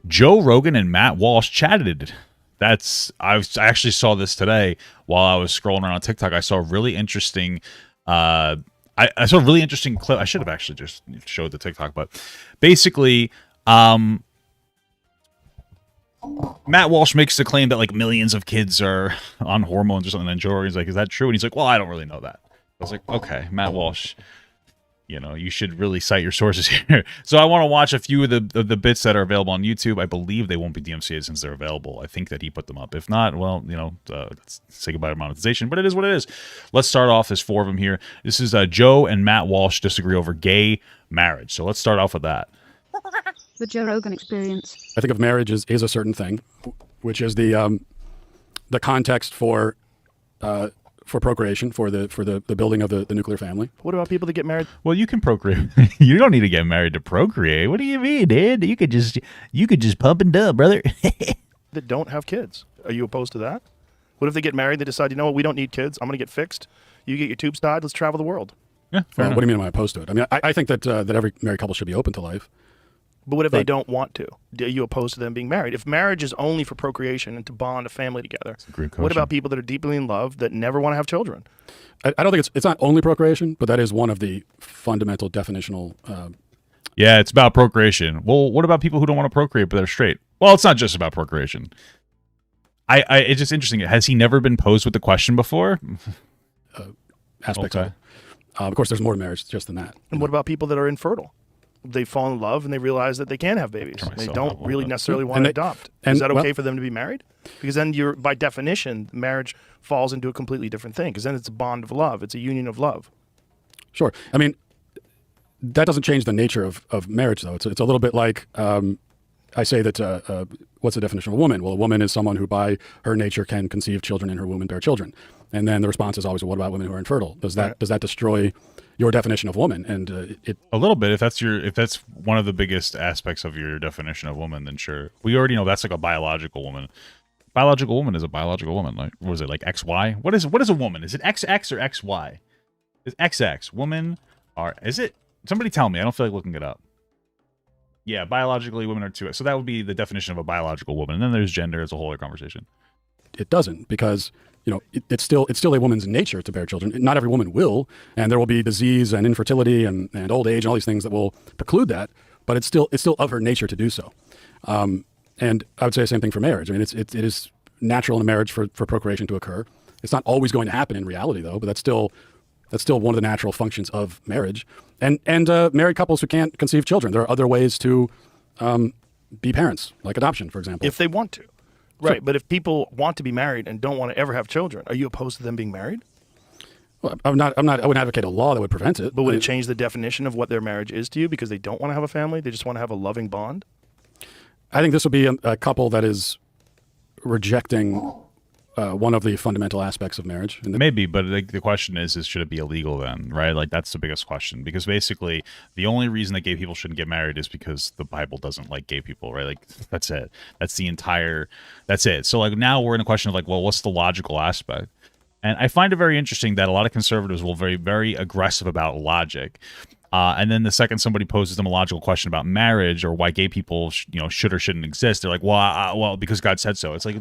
Joe Rogan and Matt Walsh chatted. I actually saw this today while I was scrolling around on TikTok. I saw a really interesting I saw a really interesting clip. I should have actually just showed the TikTok, but basically Matt Walsh makes the claim that like millions of kids are on hormones or something, and Joe Rogan's like, is that true? And he's like, well, I don't really know that. I was like, okay, Matt Walsh, you should really cite your sources here. So I want to watch a few of the bits that are available on YouTube. I believe they won't be DMCA'd since they're available. I think that he put them up. If not, well, let's say goodbye to monetization. But it is what it is. Let's start off. There's 4 of them here. This is Joe and Matt Walsh disagree over gay marriage. So let's start off with that. The Joe Rogan experience. I think of marriage is a certain thing, which is the context for procreation, for the building of the nuclear family. What about people that get married? Well, you can procreate. You don't need to get married to procreate. What do you mean, dude? You could just pump and dump, brother. That don't have kids. Are you opposed to that? What if they get married, they decide, you know what, we don't need kids. I'm going to get fixed. You get your tubes tied. Let's travel the world. Yeah. Well, what do you mean am I opposed to it? I mean, I think that every married couple should be open to life. But what if they don't want to? Are you opposed to them being married? If marriage is only for procreation and to bond a family together, what about people that are deeply in love that never want to have children? I don't think it's not only procreation, but that is one of the fundamental definitional. Yeah, it's about procreation. Well, what about people who don't want to procreate but they're straight? Well, it's not just about procreation. It's just interesting. Has he never been posed with the question before? Aspects of it. Of course, there's more to marriage just than that. And what about people that are infertile? They fall in love and they realize that they can have babies. They don't really necessarily want to adopt. Is that okay for them to be married? Because then by definition, marriage falls into a completely different thing. Because then it's a bond of love. It's a union of love. Sure. I mean, that doesn't change the nature of marriage, though. It's a little bit like I say that what's the definition of a woman? Well, a woman is someone who by her nature can conceive children in her womb and bear children. And then the response is always, well, what about women who are infertile? Does that destroy your definition of woman? And a little bit. If that's one of the biggest aspects of your definition of woman, then sure. We already know that's like a biological woman. Biological woman is a biological woman. Like, what is it, like XY? What is a woman? Is it XX or XY? Is XX woman or is it? Somebody tell me. I don't feel like looking it up. Yeah, biologically women are 2. So that would be the definition of a biological woman. And then there's gender. It's a whole other conversation. It doesn't, because it's still a woman's nature to bear children. Not every woman will, and there will be disease and infertility and old age and all these things that will preclude that. But it's still of her nature to do so. And I would say the same thing for marriage. I mean, it is natural in a marriage for procreation to occur. It's not always going to happen in reality, though. But that's still one of the natural functions of marriage. And married couples who can't conceive children, there are other ways to be parents, like adoption, for example, if they want to. Right, but if people want to be married and don't want to ever have children, are you opposed to them being married? Well, I wouldn't advocate a law that would prevent it. But would it change the definition of what their marriage is to you because they don't want to have a family? They just want to have a loving bond? I think this would be a couple that is rejecting one of the fundamental aspects of marriage. Maybe, but the question is should it be illegal then, right? Like, that's the biggest question. Because basically, the only reason that gay people shouldn't get married is because the Bible doesn't like gay people, right? Like, that's it. That's it. So, like, now we're in a question of, like, well, what's the logical aspect? And I find it very interesting that a lot of conservatives will very, very aggressive about logic. And then the second somebody poses them a logical question about marriage or why gay people should or shouldn't exist, they're like, well, because God said so. It's like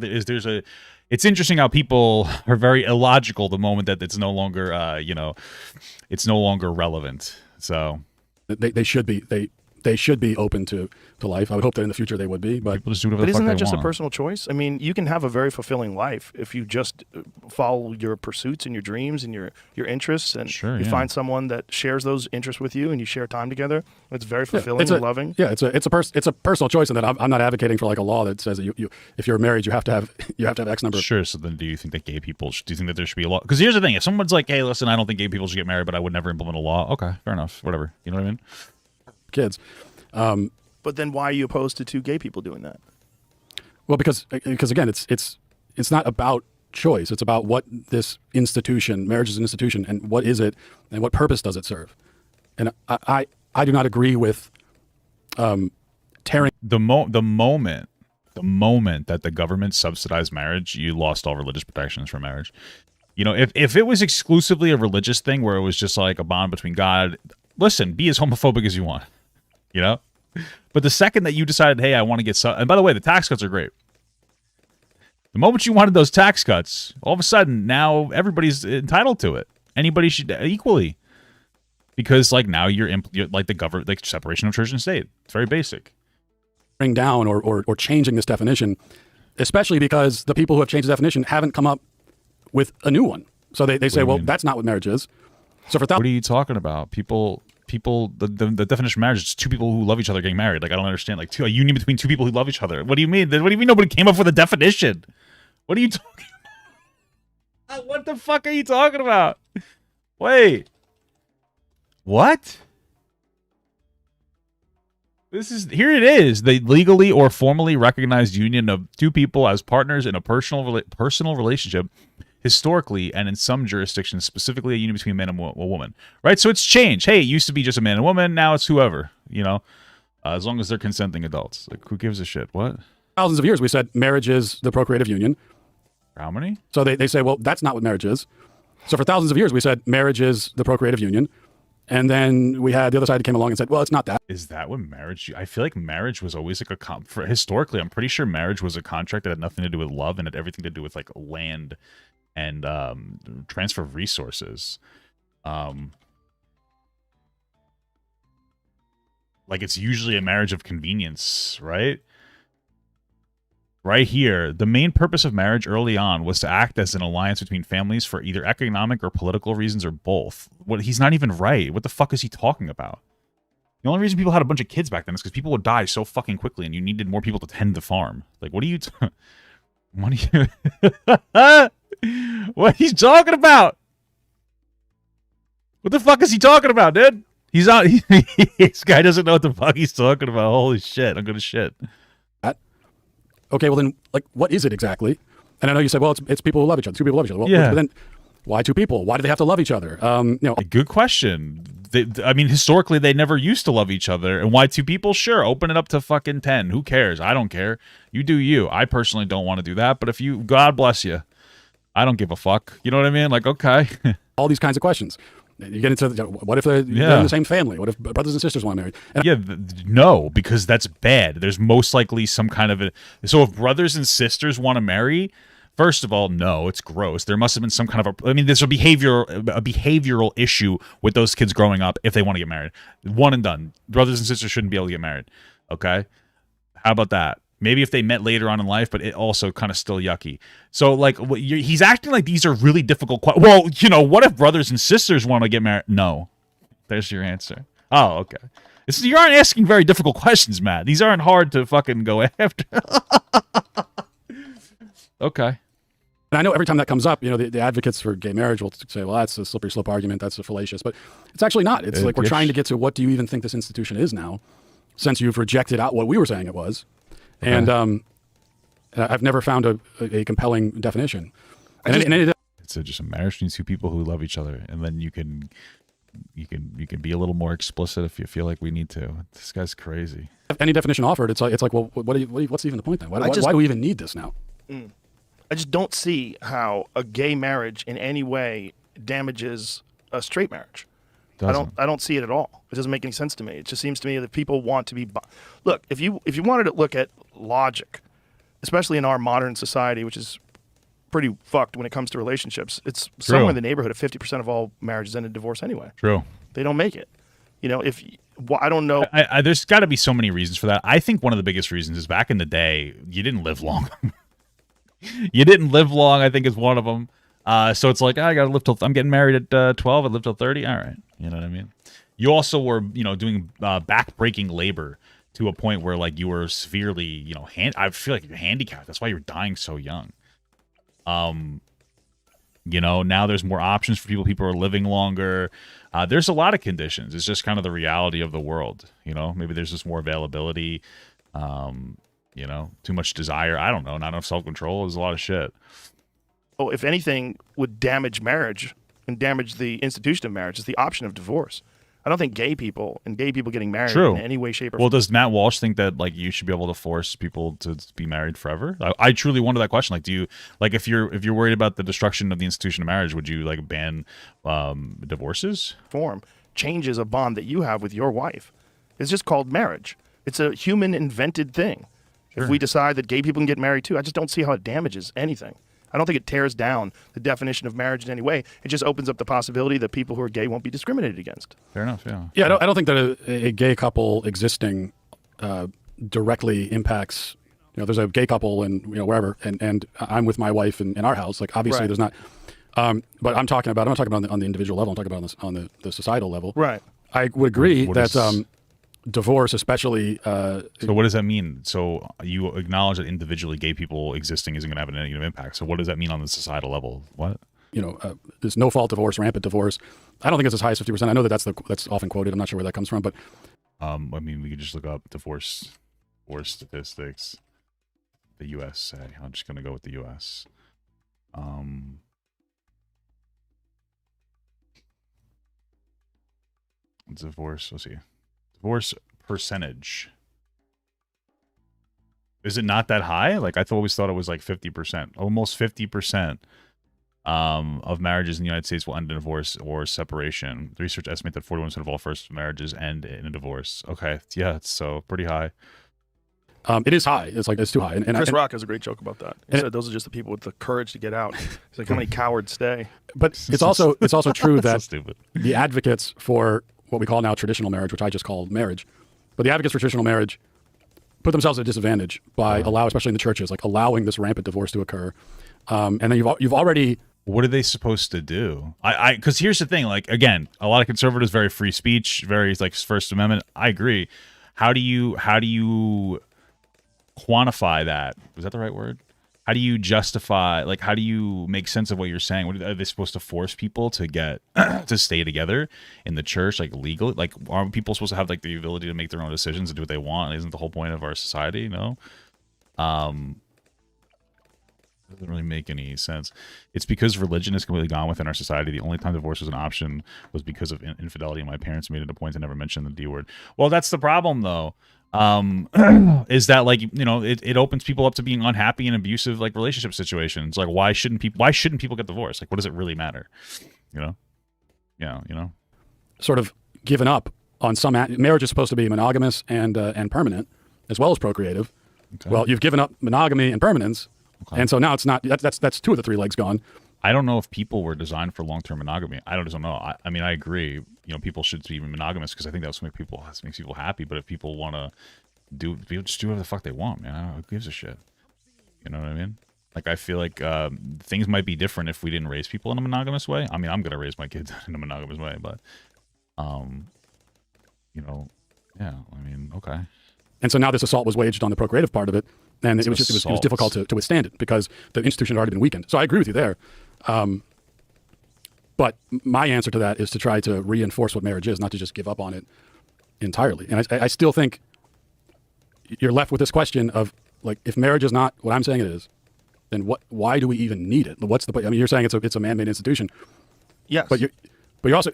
it's interesting how people are very illogical the moment that it's no longer it's no longer relevant. So they should be open to life. I would hope that in the future they would be, but isn't that just a personal choice? I mean, you can have a very fulfilling life if you just follow your pursuits and your dreams and your interests, and you find someone that shares those interests with you, and you share time together. It's very fulfilling and loving. Yeah, it's a personal choice, in that I'm not advocating for like a law that says that you if you're married you have to have X number. Sure. So then, do you think that gay people? Do you think that there should be a law? Because here's the thing: if someone's like, "Hey, listen, I don't think gay people should get married, but I would never implement a law." Okay, fair enough. Whatever. You know what I mean? Kids. But then why are you opposed to 2 gay people doing that? Well, because again, it's not about choice. It's about what this institution, marriage is an institution, and what is it, and what purpose does it serve? And I do not agree with tearing the moment that the government subsidized marriage, you lost all religious protections for marriage. If it was exclusively a religious thing where it was just like a bond between God, listen, be as homophobic as you want. But the second that you decided, hey, I want to get some, and by the way, the tax cuts are great. The moment you wanted those tax cuts, all of a sudden now everybody's entitled to it. Anybody should equally, because like now you're like the government, like separation of church and state. It's very basic. Bring down or changing this definition, especially because the people who have changed the definition haven't come up with a new one. So they say, well, that's not what marriage is. So for what are you talking about? People. The definition of marriage is two people who love each other getting married. Like I don't understand. Like a union between two people who love each other. What do you mean? What do you mean nobody came up with a definition? What are you talking about? What the fuck are you talking about? Wait. What? Here it is. The legally or formally recognized union of two people as partners in a personal relationship, historically and in some jurisdictions, specifically a union between a man and a woman. Right? So it's changed. Hey, it used to be just a man and woman. Now it's whoever, as long as they're consenting adults. Like, who gives a shit? What? Thousands of years we said marriage is the procreative union. How many? So they say, well, that's not what marriage is. So for thousands of years we said marriage is the procreative union. And then we had the other side that came along and said, well, it's not that. Is that what marriage... I feel like marriage was always like historically, I'm pretty sure marriage was a contract that had nothing to do with love and had everything to do with like land and transfer of resources. Like it's usually a marriage of convenience, right? Right here, the main purpose of marriage early on was to act as an alliance between families for either economic or political reasons or both. He's not even right. What the fuck is he talking about? The only reason people had a bunch of kids back then is because people would die so fucking quickly and you needed more people to tend the farm. Like, what are you... What he's talking about? What the fuck is he talking about, dude? He's out. This guy doesn't know what the fuck he's talking about. Holy shit! I'm gonna shit. Okay, well then, like, what is it exactly? And I know you said, well, it's people who love each other. Two people love each other. Well, yeah. But then, why two people? Why do they have to love each other? Good question. I mean, historically, they never used to love each other. And why two people? Sure, open it up to fucking 10. Who cares? I don't care. You do you. I personally don't want to do that. But if you, God bless you. I don't give a fuck. You know what I mean? Like, okay. All these kinds of questions. You get into what if they're in the same family? What if brothers and sisters want to marry? No, because that's bad. There's most likely some kind of so if brothers and sisters want to marry, first of all, no, it's gross. There must have been some kind of there's a behavioral issue with those kids growing up if they want to get married. One and done. Brothers and sisters shouldn't be able to get married. Okay, how about that? Maybe if they met later on in life, but it also kind of still yucky. So, like, he's acting like these are really difficult. Well, what if brothers and sisters want to get married? No. There's your answer. Oh, okay. You aren't asking very difficult questions, Matt. These aren't hard to fucking go after. Okay. And I know every time that comes up, the advocates for gay marriage will say, well, that's a slippery slope argument. That's a fallacious. But it's actually not. It's like we're trying to get to what do you even think this institution is now, since you've rejected out what we were saying it was. Okay. And I've never found a compelling definition. It's just a marriage between two people who love each other, and then you can be a little more explicit if you feel like we need to. This guy's crazy. Any definition offered, it's like, well, what's even the point then? Why do we even need this now? I just don't see how a gay marriage in any way damages a straight marriage. I don't see it at all. It doesn't make any sense to me. It just seems to me that people want to be... Look, if you wanted to look at logic, especially in our modern society, which is pretty fucked when it comes to relationships, it's somewhere in the neighborhood of 50% of all marriages end in divorce anyway. True. They don't make it. I don't know. There's got to be so many reasons for that. I think one of the biggest reasons is back in the day, you didn't live long. You didn't live long, I think, is one of them. So it's like, I got to live till... I'm getting married at 12. I live till 30. All right. You know what I mean? You also were, doing back-breaking labor to a point where, like, you were severely, I feel like you're handicapped. That's why you're dying so young. Now there's more options for people. People are living longer. There's a lot of conditions. It's just kind of the reality of the world. Maybe there's just more availability. Too much desire. I don't know. Not enough self-control. There's a lot of shit. Oh, if anything would damage marriage and damage the institution of marriage is the option of divorce. I don't think gay people getting married in any way, shape, or form. Well, does Matt Walsh think that like you should be able to force people to be married forever? I truly wonder that question. Like, do you like if you're worried about the destruction of the institution of marriage, would you like ban divorces? Form changes a bond that you have with your wife. It's just called marriage. It's a human invented thing. If we decide that gay people can get married too, I just don't see how it damages anything. I don't think it tears down the definition of marriage in any way. It just opens up the possibility that people who are gay won't be discriminated against. Fair enough, yeah. Yeah, I don't think that a gay couple existing directly impacts, there's a gay couple and wherever, and I'm with my wife in our house. Like, obviously there's not, but I'm not talking about on the individual level. I'm talking about on the societal level. Right. I would agree that divorce, especially. So what does that mean? So you acknowledge that individually gay people existing isn't going to have a negative impact. So what does that mean on the societal level? What? There's no fault divorce, rampant divorce. I don't think it's as high as 50%. I know that's often quoted. I'm not sure where that comes from, but I mean, we could just look up divorce statistics. The U.S. I'm just going to go with the U.S. Divorce. Let's see. Divorce percentage. Is it not that high? Like, I always thought it was like 50%. Almost 50% of marriages in the United States will end in divorce or separation. The research estimates that 41% of all first marriages end in a divorce. Okay, yeah, it's so pretty high. It is high. It's too high. And Chris Rock has a great joke about that. He said those are just the people with the courage to get out. He's like, how many cowards stay? But it's also true that so the advocates for what we call now traditional marriage, which I just call marriage, but the advocates for traditional marriage put themselves at a disadvantage by especially in the churches, like allowing this rampant divorce to occur. And then you've already. What are they supposed to do? Because here's the thing. Like, again, a lot of conservatives, very free speech, very like First Amendment. I agree. How do you quantify that? Was that the right word? How do you justify, like, how do you make sense of what you're saying? Are they supposed to force people to get to stay together in the church, like legally? Like, aren't people supposed to have like the ability to make their own decisions and do what they want? Isn't the whole point of our society? No. Doesn't really make any sense. It's because religion is completely gone within our society. The only time divorce was an option was because of infidelity, and my parents made it a point to never mention the D word. Well, that's the problem, though. Is that, like, it opens people up to being unhappy in abusive, like, relationship situations. Like, why shouldn't people get divorced? Like, what does it really matter? Sort of given up on some marriage is supposed to be monogamous and permanent as well as procreative. Okay. Well, you've given up monogamy and permanence. Okay. And so now it's not. That's two of the three legs gone. I don't know if people were designed for long-term monogamy. I don't know. I mean, I agree. People should be monogamous because I think that's what makes people happy. But if people want to just do whatever the fuck they want, man. Who gives a shit? You know what I mean? Like, I feel like things might be different if we didn't raise people in a monogamous way. I mean, I'm gonna raise my kids in a monogamous way, but yeah. I mean, okay. And so now this assault was waged on the procreative part of it, and it was difficult to withstand it because the institution had already been weakened. So I agree with you there. But my answer to that is to try to reinforce what marriage is, not to just give up on it entirely. And I still think you're left with this question of, like, if marriage is not what I'm saying it is, then why do we even need it? What's the point? I mean, you're saying it's a man-made institution. Yes. But you're also,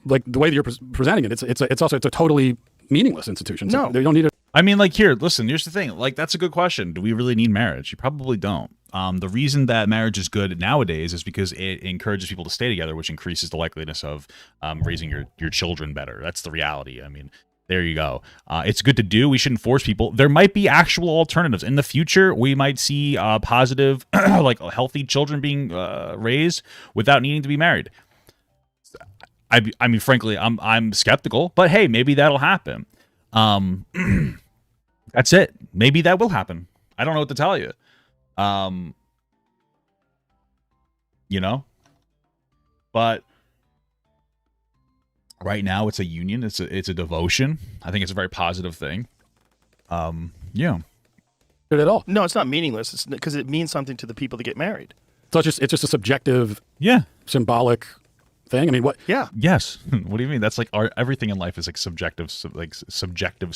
like, the way that you're presenting it, it's a totally meaningless institution. So no, they don't need it. I mean, like, here's the thing. Like, that's a good question. Do we really need marriage? You probably don't. The reason that marriage is good nowadays is because it encourages people to stay together, which increases the likeliness of raising your children better. That's the reality. I mean, there you go. It's good to do. We shouldn't force people. There might be actual alternatives. In the future, we might see positive, like, healthy children being raised without needing to be married. I mean, frankly, I'm skeptical, but hey, maybe that'll happen. That's it. Maybe that will happen. I don't know what to tell you. But right now it's a union. It's a devotion. I think it's a very positive thing. Yeah. Not at all. No, it's not meaningless. It's because it means something to the people that get married. So it's just a subjective, symbolic thing. I mean, what? Yeah. Yes. What do you mean? That's like everything in life is like subjective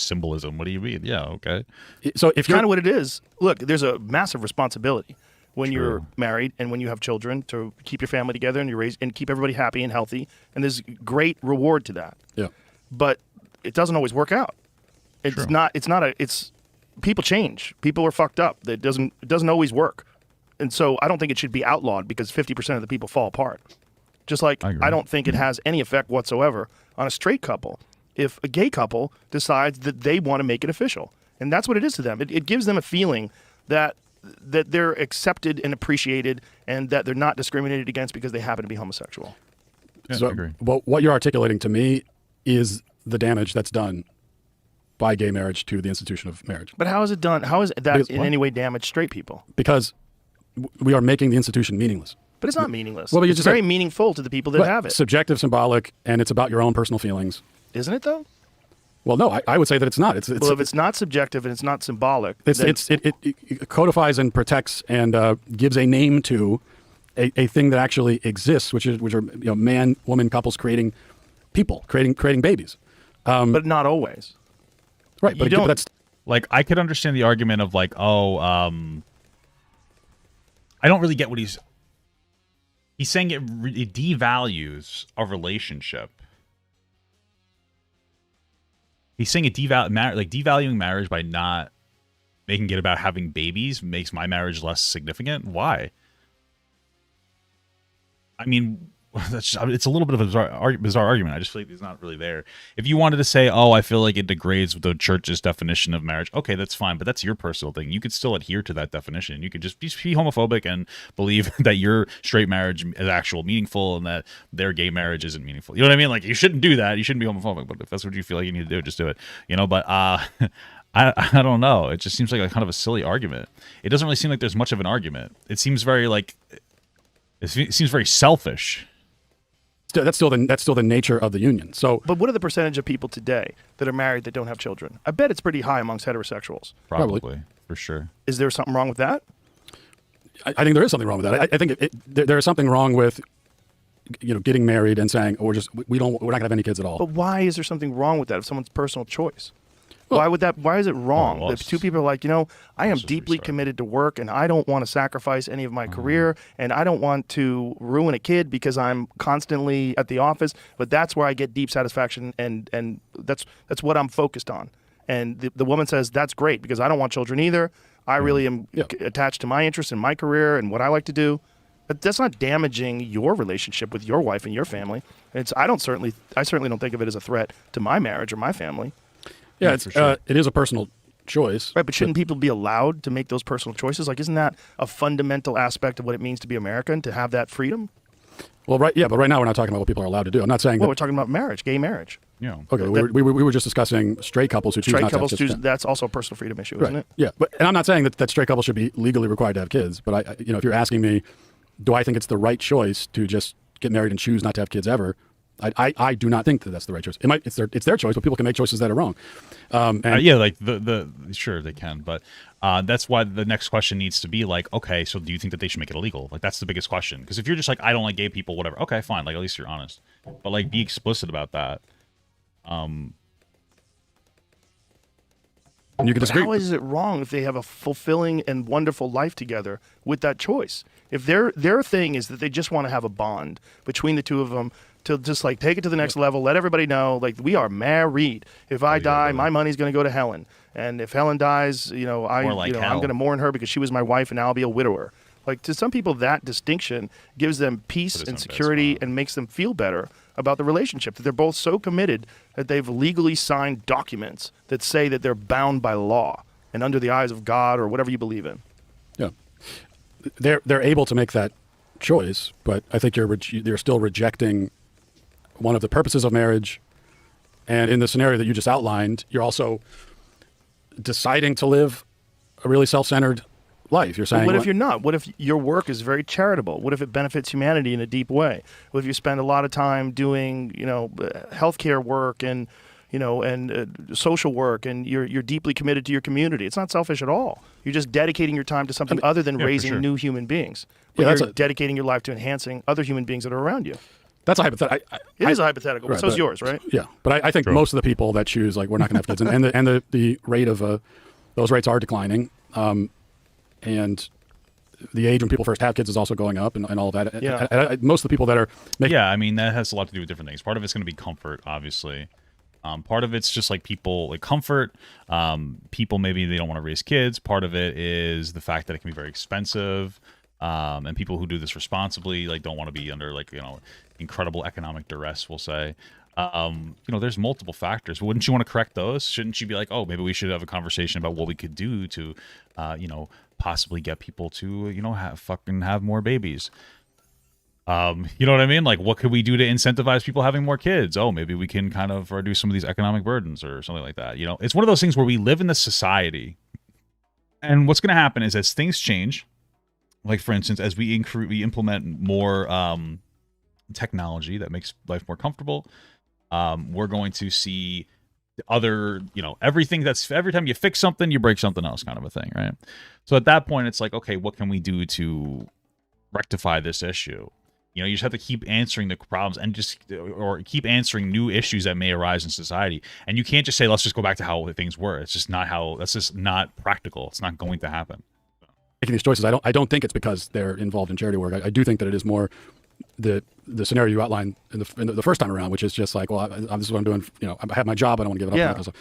symbolism. What do you mean? Yeah. Okay. So if kind of what it is. Look, there's a massive responsibility when you're married and when you have children to keep your family together and you raise and keep everybody happy and healthy. And there's great reward to that. Yeah. But it doesn't always work out. It's people change. People are fucked up. It doesn't always work. And so I don't think it should be outlawed because 50% of the people fall apart. Just like I don't think it has any effect whatsoever on a straight couple. if a gay couple decides that they want to make it official. And that's what it is to them. It gives them a feeling that they're accepted and appreciated and that they're not discriminated against because they happen to be homosexual. Yeah, So, I agree. well, what you're articulating to me is the damage that's done by gay marriage to the institution of marriage. But how is it done? How is that Because in what? any way damaged straight people? Because we are making the institution meaningless. But it's not meaningless. Well, but you it's just very said- meaningful to the people that have it. Subjective, symbolic, and it's about your own personal feelings. Isn't it, though? Well, no, I would say that it's not. It's Well, if it's not subjective and it's not symbolic, it then codifies and protects and gives a name to a thing that actually exists, which are man woman couples creating people, creating babies. but not always. Right, but don't- again, that's Like, I could understand the argument of like, I don't really get what he's saying. It devalues a relationship. He's saying it devaluing marriage by not making it about having babies makes my marriage less significant. Why? I mean, it's a little bit of a bizarre argument. I just feel like it's not really there. If you wanted to say, oh, I feel like it degrades the church's definition of marriage, okay, that's fine, but that's your personal thing. You could still adhere to that definition. You could just be homophobic and believe that your straight marriage is actual meaningful and that their gay marriage isn't meaningful. You know what I mean? Like, you shouldn't do that. You shouldn't be homophobic, but if that's what you feel like you need to do, just do it. But I don't know. It just seems like a kind of a silly argument. It doesn't really seem like there's much of an argument. It seems very it seems very selfish. that's still the nature of the union. So, But what are the percentage of people today that are married that don't have children? I bet it's pretty high amongst heterosexuals. Probably, for sure. Is there something wrong with that? I think there is something wrong with that. I think there is something wrong with getting married and saying, oh, we're not gonna have any kids at all. But why is there something wrong with that? If someone's personal choice, why is it wrong well, if two people are like, I am deeply committed to work and I don't want to sacrifice any of my career and I don't want to ruin a kid because I'm constantly at the office, but that's where I get deep satisfaction and that's what I'm focused on. And the woman says, that's great because I don't want children either. I really am attached to my interests in my career and what I like to do. But that's not damaging your relationship with your wife and your family. I certainly don't think of it as a threat to my marriage or my family. Yeah, for sure. it is a personal choice. Right, but shouldn't people be allowed to make those personal choices? Like, isn't that a fundamental aspect of what it means to be American, to have that freedom? Well, but right now we're not talking about what people are allowed to do. I'm not saying Well, that. we're talking about marriage, gay marriage. Yeah. Okay, we were just discussing straight couples who choose Straight not couples to have kids. choose, that's also a personal freedom issue, Right. isn't it? Yeah, and I'm not saying that straight couples should be legally required to have kids, but if you're asking me, do I think it's the right choice to just get married and choose not to have kids ever? I do not think that that's the right choice. It's their choice, but people can make choices that are wrong. Like sure they can, but that's why the next question needs to be like, okay, so do you think that they should make it illegal? Like, that's the biggest question. Because if you're just like, I don't like gay people, whatever, okay, fine. Like, at least you're honest. But like, be explicit about that. And you can But disagree. how is it wrong if they have a fulfilling and wonderful life together with that choice? If their thing is that they just want to have a bond between the two of them to just like take it to the next level, let everybody know, like, we are married. If I die, my money's going to go to Helen. And if Helen dies, I'm going to mourn her because she was my wife and now I'll be a widower. Like, to some people, that distinction gives them peace and security and makes them feel better about the relationship, that they're both so committed that they've legally signed documents that say that they're bound by law and under the eyes of God or whatever you believe in. Yeah, they're able to make that choice, but I think you're still rejecting one of the purposes of marriage. And in the scenario that you just outlined, you're also deciding to live a really self-centered life. You're saying, What if you're not? What if your work is very charitable? What if it benefits humanity in a deep way? What if you spend a lot of time doing, healthcare work and social work, and you're deeply committed to your community? It's not selfish at all. You're just dedicating your time to something other than raising new human beings. But you're dedicating your life to enhancing other human beings that are around you. That's a hypothetical. It is a hypothetical, but so is yours, right? Yeah, but I think most of the people that choose, like, we're not going to have kids, and the rate of those rates are declining, and the age when people first have kids is also going up, and all of that. Yeah. Most of the people that are I mean, that has a lot to do with different things. Part of it's going to be comfort, obviously. Part of it's just like people, like comfort. People, maybe they don't want to raise kids. Part of it is the fact that it can be very expensive. And people who do this responsibly, like, don't want to be under, like, incredible economic duress, we'll say. There's multiple factors. Wouldn't you want to correct those? Shouldn't you be like, oh, maybe we should have a conversation about what we could do to, possibly get people to, have more babies? You know what I mean? Like, what could we do to incentivize people having more kids? Oh, maybe we can kind of reduce some of these economic burdens or something like that. It's one of those things where we live in this society, and what's going to happen is as things change, like for instance, as we implement more technology that makes life more comfortable, we're going to see other, everything every time you fix something, you break something else kind of a thing, right? So at that point, it's like, okay, what can we do to rectify this issue? You just have to keep answering the problems or keep answering new issues that may arise in society. And you can't just say, let's just go back to how things were. It's just that's just not practical. It's not going to happen. Making these choices, I don't think it's because they're involved in charity work. I do think that it is more the scenario you outlined in the first time around, which is just like, well, this is what I'm doing. I have my job. I don't want to give it up.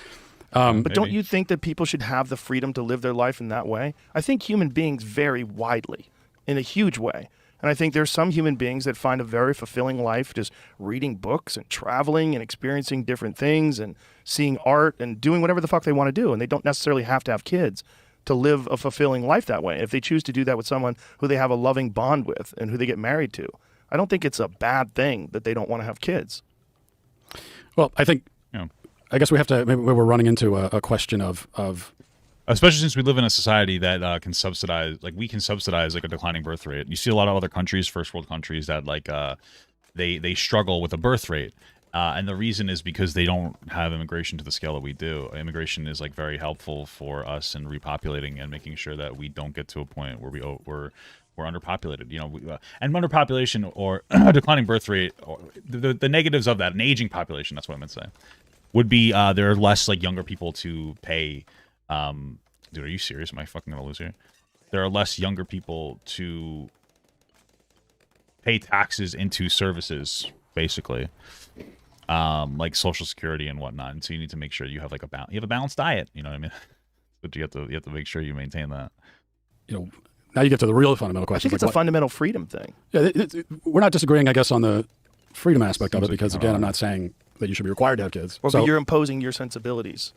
Yeah. But don't you think that people should have the freedom to live their life in that way? I think human beings vary widely in a huge way. And I think there's some human beings that find a very fulfilling life just reading books and traveling and experiencing different things and seeing art and doing whatever the fuck they want to do. And they don't necessarily have to have kids to live a fulfilling life that way. If they choose to do that with someone who they have a loving bond with and who they get married to, I don't think it's a bad thing that they don't want to have kids. Well, I think, I guess we have to, maybe we're running into a question of especially since we live in a society that can subsidize, we can subsidize a declining birth rate. You see a lot of other countries, first world countries, that they struggle with a birth rate. And the reason is because they don't have immigration to the scale that we do. Immigration is very helpful for us in repopulating and making sure that we don't get to a point where we're underpopulated. And underpopulation or declining birth rate, or the negatives of that, an aging population, that's what I meant to say, would be there are less younger people to pay. Dude, are you serious? Am I fucking gonna lose here? There are less younger people to pay taxes into services, basically, like Social Security and whatnot. And so you need to make sure you have you have a balanced diet. You know what I mean? But you have to make sure you maintain that. Now you get to the real fundamental question. I think it's a fundamental freedom thing. Yeah, we're not disagreeing, I guess, on the freedom aspect of it, because again, I'm not saying that you should be required to have kids. But you're imposing your sensibilities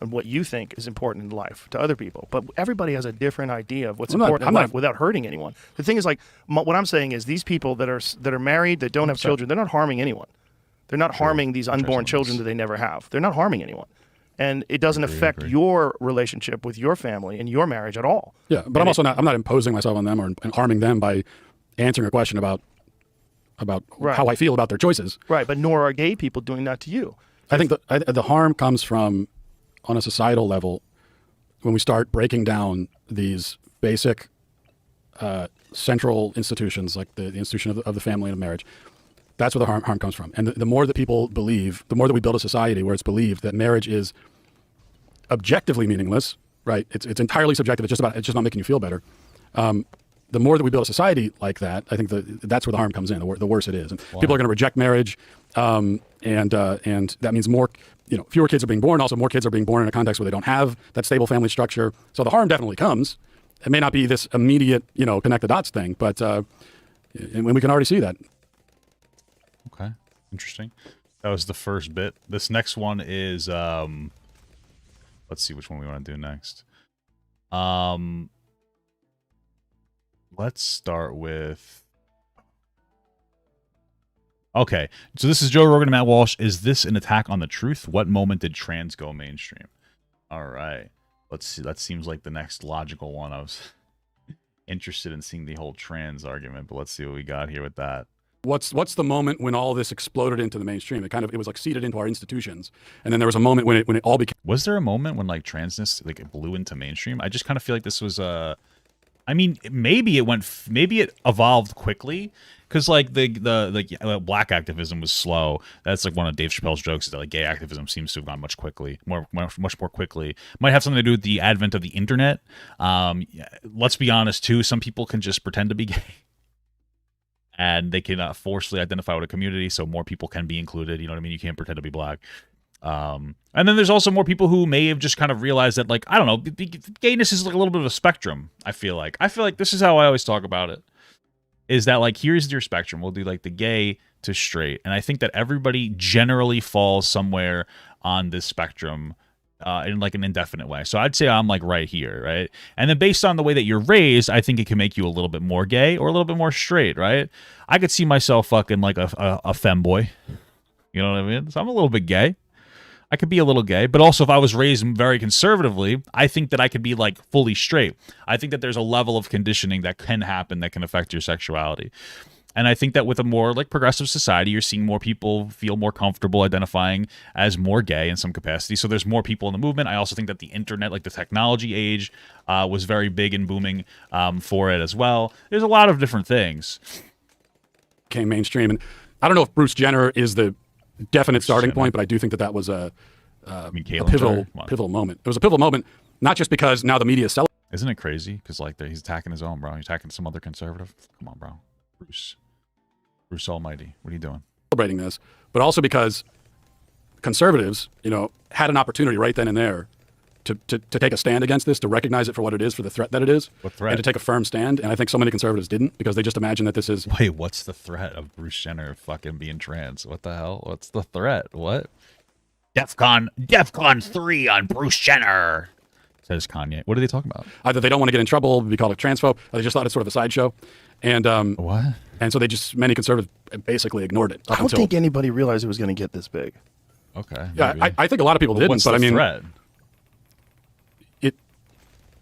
and what you think is important in life to other people. But everybody has a different idea of what's important in life without hurting anyone. The thing is, what I'm saying is these people that are married, that don't have children, they're not harming anyone. They're not harming these unborn children that they never have. They're not harming anyone. And it doesn't affect your relationship with your family and your marriage at all. Yeah, but I'm not imposing myself on them or harming them by answering a question about how I feel about their choices. Right, but nor are gay people doing that to you. I think the harm comes from, on a societal level, when we start breaking down these basic central institutions, like the institution of the family and of marriage. That's where the harm comes from. And the more that people believe, the more that we build a society where it's believed that marriage is objectively meaningless, right? It's entirely subjective. It's just not making you feel better. The more that we build a society like that, I think that's where the harm comes in. The worse it is. And people are going to reject marriage, and that means more. Fewer kids are being born. Also, more kids are being born in a context where they don't have that stable family structure. So the harm definitely comes. It may not be this immediate, connect the dots thing, but and we can already see that. Okay, interesting. That was the first bit. This next one is let's see which one we want to do next. Let's start with. Okay, so this is Joe Rogan and Matt Walsh. Is this an attack on the truth? What moment did trans go mainstream? All right, let's see. That seems like the next logical one. I was interested in seeing the whole trans argument, but let's see what we got here with that. What's the moment when all this exploded into the mainstream? It was seeded into our institutions, and then there was a moment when it all became. Was there a moment when transness it blew into mainstream? I just kind of feel like this was I mean, maybe it evolved quickly, because the black activism was slow. That's one of Dave Chappelle's jokes, is that gay activism seems to have gone much more quickly. Might have something to do with the advent of the internet. Let's be honest too. Some people can just pretend to be gay, and they can forcefully identify with a community, so more people can be included. You know what I mean? You can't pretend to be black. And then there's also more people who may have just kind of realized that, I don't know, gayness is a little bit of a spectrum. I feel like this is how I always talk about it. is that like here's your spectrum. We'll do like the gay to straight, and I think that everybody generally falls somewhere on this spectrum in like an indefinite way. So I'd say I'm like right here, right? And then based on the way that you're raised, I think it can make you a little bit more gay or a little bit more straight, right? I could see myself fucking like a femboy. You know what I mean? So I'm a little bit gay. I could be a little gay, but also if I was raised very conservatively, I think that I could be like fully straight. I think that there's a level of conditioning that can happen that can affect your sexuality. And I think that with a more like progressive society, you're seeing more people feel more comfortable identifying as more gay in some capacity. So there's more people in the movement. I also think that the internet, like the technology age, was very big and booming for it as well. There's a lot of different things. Came mainstream. And I don't know if Bruce Jenner is the definite starting point, but I do think that was a pivotal moment. It was a pivotal moment, not just because now the media is celebrating. Isn't it crazy? Because like he's attacking his own, bro. He's attacking some other conservative. Come on, bro. Bruce Almighty, what are you doing? Celebrating this, but also because conservatives, had an opportunity right then and there to take a stand against this, to recognize it for what it is, for the threat that it is, what threat? And to take a firm stand. And I think so many conservatives didn't, because they just imagine that this is. Wait, what's the threat of Bruce Jenner fucking being trans? What the hell? What's the threat? What? DEFCON 3 on Bruce Jenner. Says Kanye. What are they talking about? Either they don't want to get in trouble, be called a transphobe, or they just thought it's sort of a sideshow. And what? And so many conservatives basically ignored it. I don't think anybody realized it was going to get this big. Okay. Yeah, I think a lot of people didn't. What's but the I mean, threat?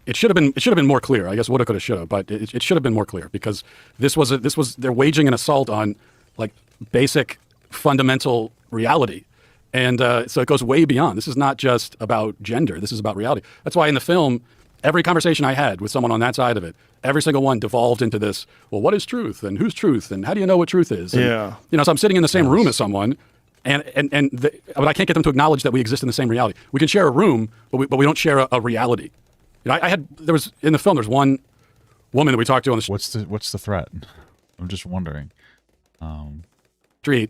It should have been more clear. I guess woulda, coulda, shoulda, but it should have been more clear, because they're waging an assault on like basic fundamental reality. And so it goes way beyond. This is not just about gender. This is about reality. That's why in the film, every conversation I had with someone on that side of it, every single one devolved into this, well, what is truth? And who's truth? And how do you know what truth is? And, yeah. So I'm sitting in the same room as someone, but I can't get them to acknowledge that we exist in the same reality. We can share a room, but we don't share a reality. There was in the film, there's one woman that we talked to on the What's the threat? I'm just wondering. Street.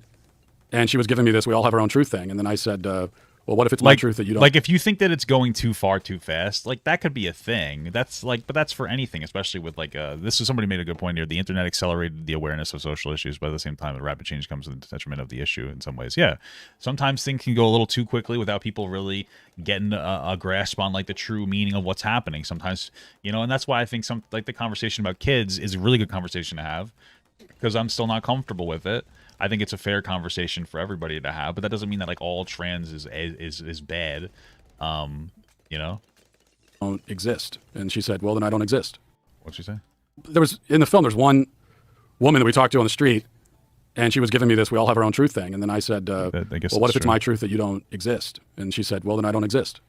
And she was giving me this, we all have our own truth thing. And then I said, well, what if it's my truth that you don't? Like, if you think that it's going too far too fast, like, that could be a thing. That's like, but that's for anything, especially with like, this is somebody made a good point here. The internet accelerated the awareness of social issues, but at the same time, the rapid change comes to the detriment of the issue in some ways. Yeah. Sometimes things can go a little too quickly without people really getting a grasp on like the true meaning of what's happening. Sometimes, and that's why I think the conversation about kids is a really good conversation to have, because I'm still not comfortable with it. I think it's a fair conversation for everybody to have, but that doesn't mean that like all trans is bad. Don't exist. And she said, well, then I don't exist. What'd she say? In the film, there's one woman that we talked to on the street, and she was giving me this, we all have our own truth thing. And then I said, well, what if it's my truth that you don't exist? And she said, well, then I don't exist.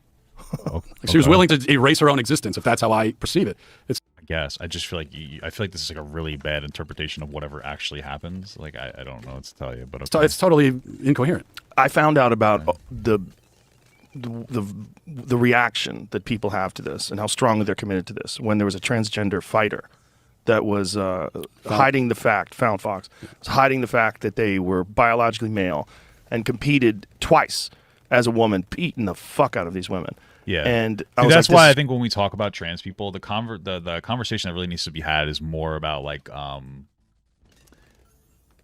She was willing to erase her own existence if that's how I perceive it. I guess I just feel like this is like a really bad interpretation of whatever actually happens. Like I don't know what to tell you, but okay. It's totally incoherent. I found out about the reaction that people have to this and how strongly they're committed to this when there was a transgender fighter that was hiding the fact, Found Fox, was hiding the fact that they were biologically male and competed twice as a woman, beating the fuck out of these women. Yeah, and that's why I think when we talk about trans people, the conversation that really needs to be had is more about like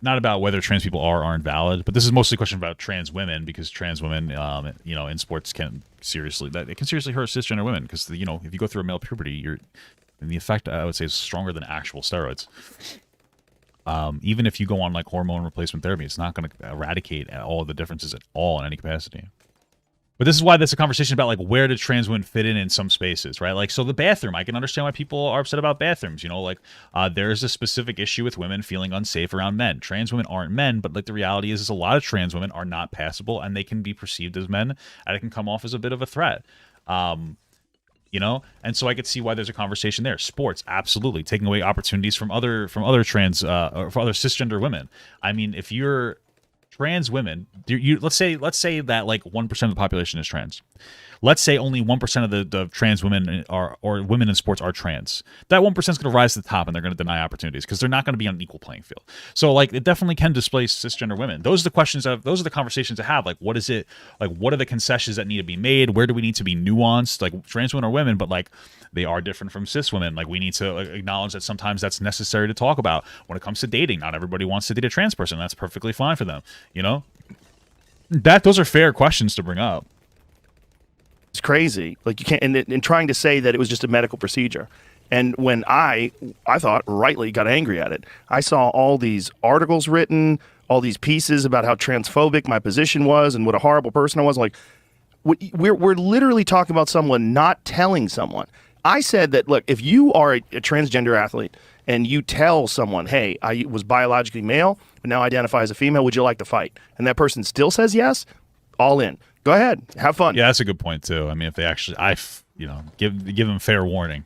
not about whether trans people are or aren't valid, but this is mostly a question about trans women, because trans women, in sports can seriously hurt cisgender women, because if you go through a male puberty, and the effect I would say is stronger than actual steroids. Even if you go on like hormone replacement therapy, it's not going to eradicate all the differences at all in any capacity. But this is why there's a conversation about like where do trans women fit in some spaces, right? Like, so the bathroom, I can understand why people are upset about bathrooms. There's a specific issue with women feeling unsafe around men. Trans women aren't men, but like the reality is a lot of trans women are not passable, and they can be perceived as men, and it can come off as a bit of a threat. And so I could see why there's a conversation there. Sports, absolutely, taking away opportunities from other trans or for other cisgender women. I mean, if you're trans women, let's say that like 1% of the population is trans. Let's say only 1% of the trans women or women in sports are trans. That 1% is going to rise to the top, and they're going to deny opportunities because they're not going to be on an equal playing field. So like it definitely can displace cisgender women. Those are the conversations to have. Like what is it? Like what are the concessions that need to be made? Where do we need to be nuanced? Like trans women are women, but like they are different from cis women. Like we need to acknowledge that sometimes that's necessary to talk about. When it comes to dating, not everybody wants to date a trans person. That's perfectly fine for them. You know, those are fair questions to bring up. It's crazy. Like you can't, and trying to say that it was just a medical procedure. And when I thought rightly got angry at it, I saw all these articles written, all these pieces about how transphobic my position was and what a horrible person I was. Like, we're literally talking about someone not telling someone. I said that, look, if you are a transgender athlete and you tell someone, hey, I was biologically male, but now identify as a female, would you like to fight? And that person still says yes, all in. Go ahead, have fun. Yeah, that's a good point too. I mean, if they actually, give them fair warning.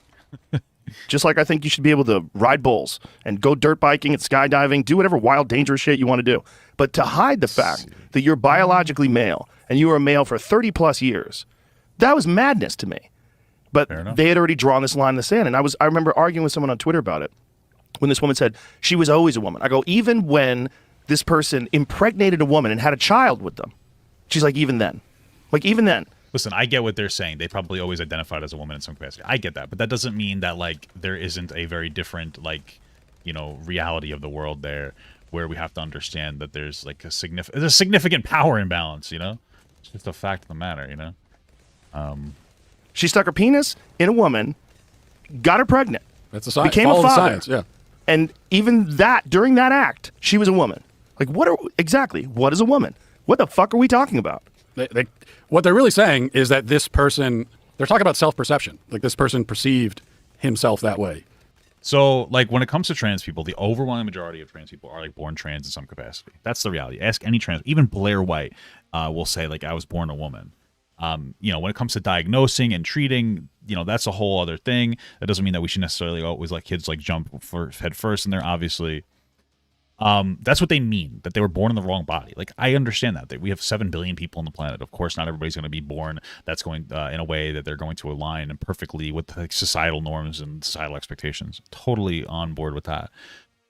Just like I think you should be able to ride bulls and go dirt biking and skydiving, do whatever wild, dangerous shit you want to do. But to hide the fact that you're biologically male and you were a male for 30 plus years, that was madness to me. But they had already drawn this line in the sand. And I remember arguing with someone on Twitter about it when this woman said she was always a woman. I go, even when this person impregnated a woman and had a child with them, she's like, even then. Like, even then. Listen, I get what they're saying. They probably always identified as a woman in some capacity. I get that. But that doesn't mean that, like, there isn't a very different, like, reality of the world there where we have to understand that there's, like, a significant power imbalance, It's just a fact of the matter, She stuck her penis in a woman, got her pregnant. That's a science. Became a father. Science, yeah. And even that, during that act, she was a woman. Like, what is a woman? What the fuck are we talking about? What they're really saying is that this person, they're talking about self-perception. Like this person perceived himself that way. So, like, when it comes to trans people, the overwhelming majority of trans people are, like, born trans in some capacity. That's the reality. Ask any trans, even Blair White will say, like, I was born a woman. When it comes to diagnosing and treating, that's a whole other thing. That doesn't mean that we should necessarily always let kids, like, jump head first in there, obviously. That's what they mean, that they were born in the wrong body. Like, I understand that we have 7 billion people on the planet. Of course, not everybody's going to be born that's going in a way that they're going to align perfectly with like, societal norms and societal expectations. Totally on board with that.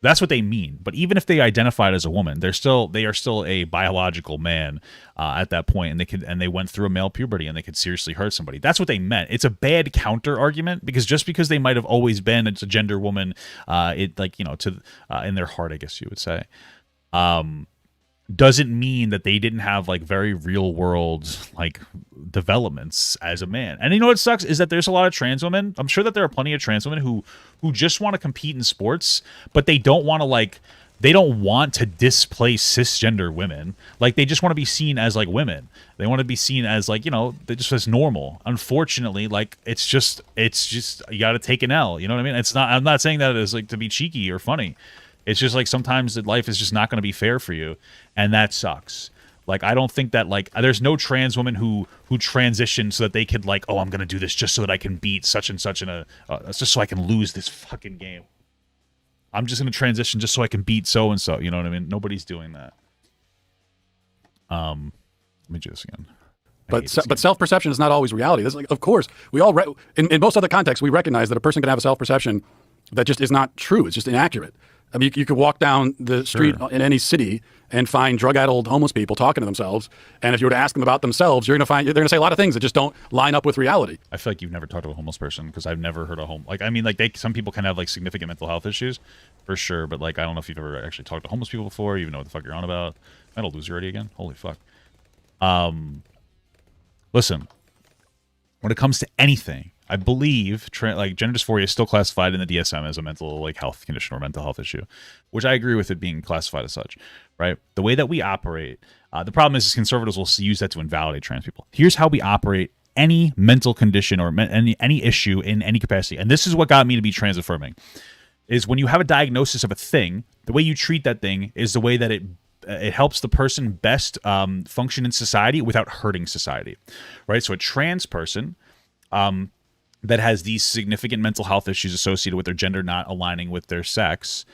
That's what they mean. But even if they identified as a woman, they are still a biological man at that point, and they went through a male puberty and they could seriously hurt somebody. That's what they meant. It's a bad counter argument because just because they might have always been a gender woman, in their heart, I guess you would say, doesn't mean that they didn't have like very real world like developments as a man. And what sucks is that there's a lot of trans women. I'm sure that there are plenty of trans women who just want to compete in sports, but they don't want to displace cisgender women. Like they just want to be seen as like women. They want to be seen as like, they just as normal. Unfortunately, like it's just you got to take an L, you know what I mean? I'm not saying that as like to be cheeky or funny. It's just like sometimes that life is just not going to be fair for you, and that sucks. Like I don't think that like there's no trans woman who transitioned so that they could like, oh, I'm going to do this just so that I can beat such and such just so I can lose this fucking game. I'm just going to transition just so I can beat so and so. You know what I mean? Nobody's doing that. Let me do this again. But self-perception is not always reality. This is like, of course, we all in most other contexts we recognize that a person can have a self-perception that just is not true. It's just inaccurate. I mean, you could walk down the street in any city and find drug-addled homeless people talking to themselves. And if you were to ask them about themselves, they're going to say a lot of things that just don't line up with reality. I feel like you've never talked to a homeless person because I've never heard some people can have like significant mental health issues for sure. But like, I don't know if you've ever actually talked to homeless people before. You even know what the fuck you're on about. I don't lose you already again. Holy fuck. Listen, when it comes to anything, I believe gender dysphoria is still classified in the DSM as a mental like health condition or mental health issue, which I agree with it being classified as such, right? The way that we operate, the problem is conservatives will use that to invalidate trans people. Here's how we operate any mental condition or any issue in any capacity. And this is what got me to be trans affirming, is when you have a diagnosis of a thing, the way you treat that thing is the way that it helps the person best function in society without hurting society, right? So a trans person that has these significant mental health issues associated with their gender not aligning with their sex,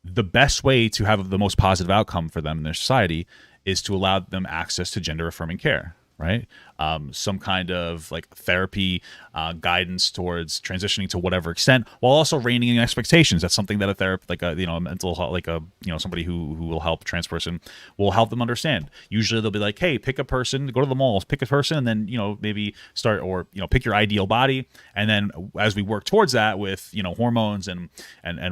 the best way to have the most positive outcome for them in their society is to allow them access to gender affirming care, right? Some kind of like therapy, guidance towards transitioning to whatever extent, while also reining in expectations. That's something that a therapist, like a mental health, like a somebody who will help trans person will help them understand. Usually they'll be like, hey, pick a person, go to the malls, pick a person, and then maybe start, or pick your ideal body, and then as we work towards that with hormones and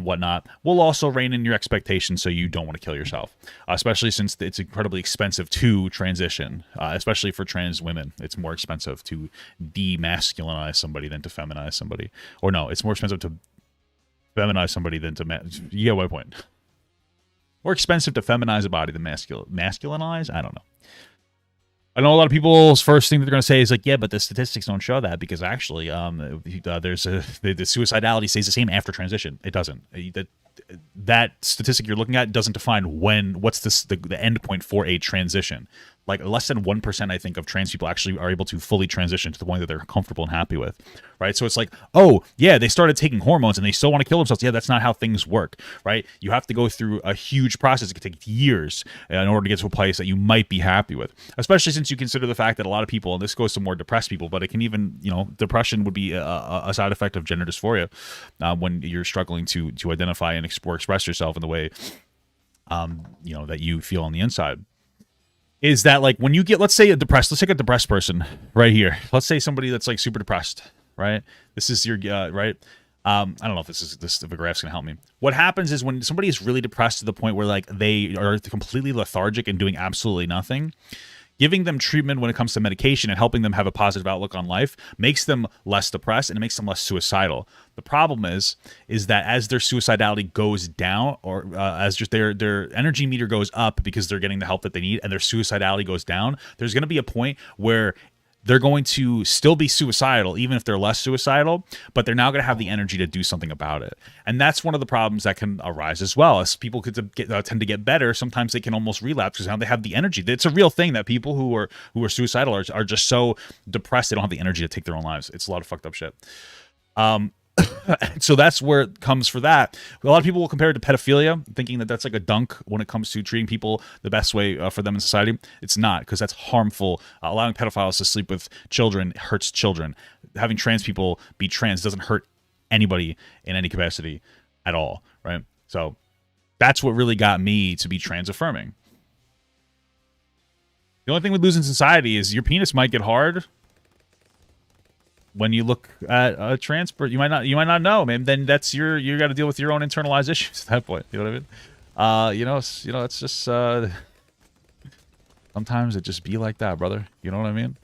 whatnot, we'll also rein in your expectations so you don't want to kill yourself, especially since it's incredibly expensive to transition, especially for trans women. It's more expensive to demasculinize somebody than to feminize somebody. Or no, it's more expensive to feminize somebody than to you get my point. More expensive to feminize a body than masculinize? I don't know. I know a lot of people's first thing that they're going to say is like, yeah, but the statistics don't show that, because actually there's the suicidality stays the same after transition. It doesn't. That statistic you're looking at doesn't define what's the end point for a transition. Like less than 1%, I think, of trans people actually are able to fully transition to the point that they're comfortable and happy with, right? So it's like, oh, yeah, they started taking hormones and they still want to kill themselves. Yeah, that's not how things work, right? You have to go through a huge process. It could take years in order to get to a place that you might be happy with, especially since you consider the fact that a lot of people, and this goes to more depressed people, but it can even, depression would be a side effect of gender dysphoria when you're struggling to identify and express yourself in the way, that you feel on the inside. Is that like when you get, let's take a depressed person right here. Let's say somebody that's like super depressed, right? This is your, right? I don't know if if the graph's gonna help me. What happens is when somebody is really depressed to the point where like they are completely lethargic and doing absolutely nothing, giving them treatment when it comes to medication and helping them have a positive outlook on life makes them less depressed and it makes them less suicidal. The problem is that as their suicidality goes down, or as just their energy meter goes up because they're getting the help that they need, and their suicidality goes down, there's going to be a point where they're going to still be suicidal, even if they're less suicidal, but they're now going to have the energy to do something about it. And that's one of the problems that can arise as well. As people tend to get better, sometimes they can almost relapse because now they have the energy. It's a real thing that people who are suicidal are just so depressed they don't have the energy to take their own lives. It's a lot of fucked up shit. So that's where it comes for that. A lot of people will compare it to pedophilia, thinking that that's like a dunk when it comes to treating people the best way for them in society. It's not, because that's harmful. Allowing pedophiles to sleep with children hurts children. Having trans people be trans doesn't hurt anybody in any capacity at all, right? So that's what really got me to be trans affirming. The only thing with losing society is your penis might get hard. When you look at a trans person, you might not know, man. Then that's you got to deal with your own internalized issues at that point. You know what I mean? It's just sometimes it just be like that, brother. You know what I mean?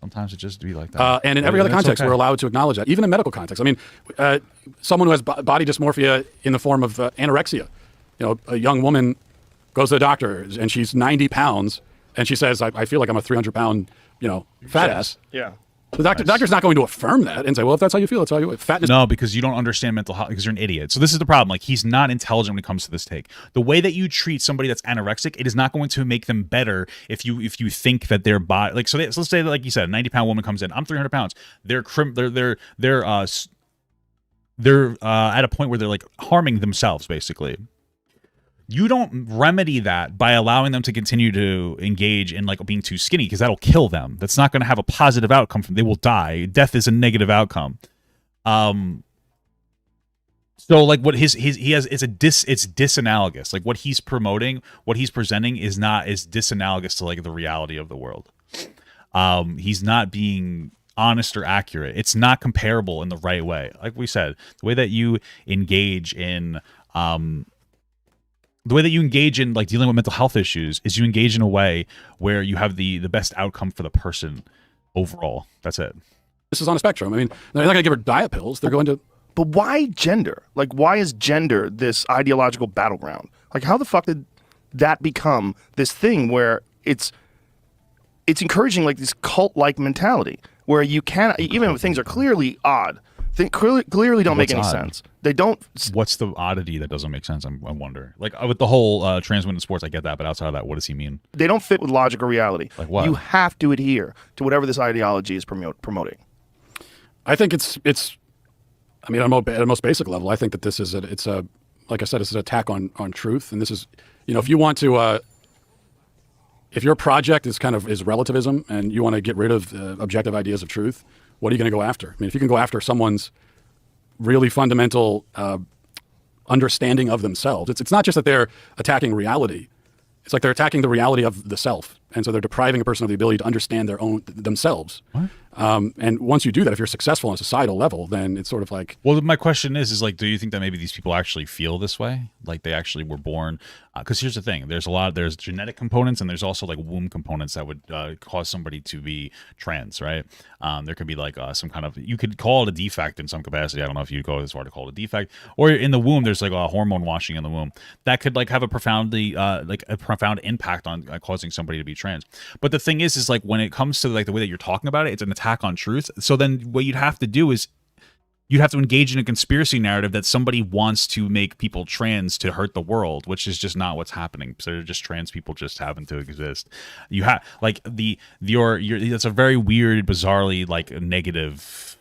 Sometimes it just be like that. And in every other context, we're allowed to acknowledge that, even in medical context. I mean, someone who has body dysmorphia in the form of anorexia, a young woman goes to the doctor and she's 90 pounds and she says, I feel like I'm a 300-pound, fat ass. Yeah. The doctor's not going to affirm that and say, well, if that's how you feel, that's how you feel. No, because you don't understand mental health, because you're an idiot. So this is the problem. Like, he's not intelligent when it comes to this take. The way that you treat somebody that's anorexic, it is not going to make them better if you think that their body, like, so let's say that, like you said, a 90-pound woman comes in, I'm 300 pounds. They're at a point where they're like harming themselves, basically. You don't remedy that by allowing them to continue to engage in like being too skinny, because that'll kill them. That's not going to have a positive outcome from them. They will die. Death is a negative outcome. So like what he has, it's disanalogous. Like what he's promoting, what he's presenting is disanalogous to like the reality of the world. He's not being honest or accurate. It's not comparable in the right way. Like we said, the way that you engage in like dealing with mental health issues is you engage in a way where you have the best outcome for the person overall. That's it. This is on a spectrum. I mean, they're not going to give her diet pills. They're going to... But why gender? Like, why is gender this ideological battleground? Like, how the fuck did that become this thing where it's encouraging like this cult-like mentality where you can't, even if things are clearly odd, clearly don't make any sense. They don't. What's the oddity that doesn't make sense? I wonder. Like with the whole trans women in sports, I get that, but outside of that, what does he mean? They don't fit with logic or reality. Like what? You have to adhere to whatever this ideology is promoting. I think it's. I mean, at a most basic level, I think that this is like I said, it's an attack on truth, and this is, if you want to if your project is is relativism and you want to get rid of objective ideas of truth, what are you going to go after? I mean, if you can go after someone's really fundamental understanding of themselves, it's not just that they're attacking reality. It's like they're attacking the reality of the self. And so they're depriving a person of the ability to understand themselves. What? And once you do that, if you're successful on a societal level, then it's sort of like... Well, my question is like, do you think that maybe these people actually feel this way? Like they actually were born? Because here's the thing. There's genetic components and there's also like womb components that would cause somebody to be trans, right? There could be like some kind of... You could call it a defect in some capacity. I don't know if you'd go as far to call it a defect. Or in the womb, there's like a hormone washing in the womb. That could like have a profound impact on causing somebody to be trans. But the thing is like when it comes to like the way that you're talking about it, it's an attack on truth. So then what you'd have to do is you'd have to engage in a conspiracy narrative that somebody wants to make people trans to hurt the world, which is just not what's happening. So they're just trans people just happen to exist. You have like that's a very weird, bizarrely like negative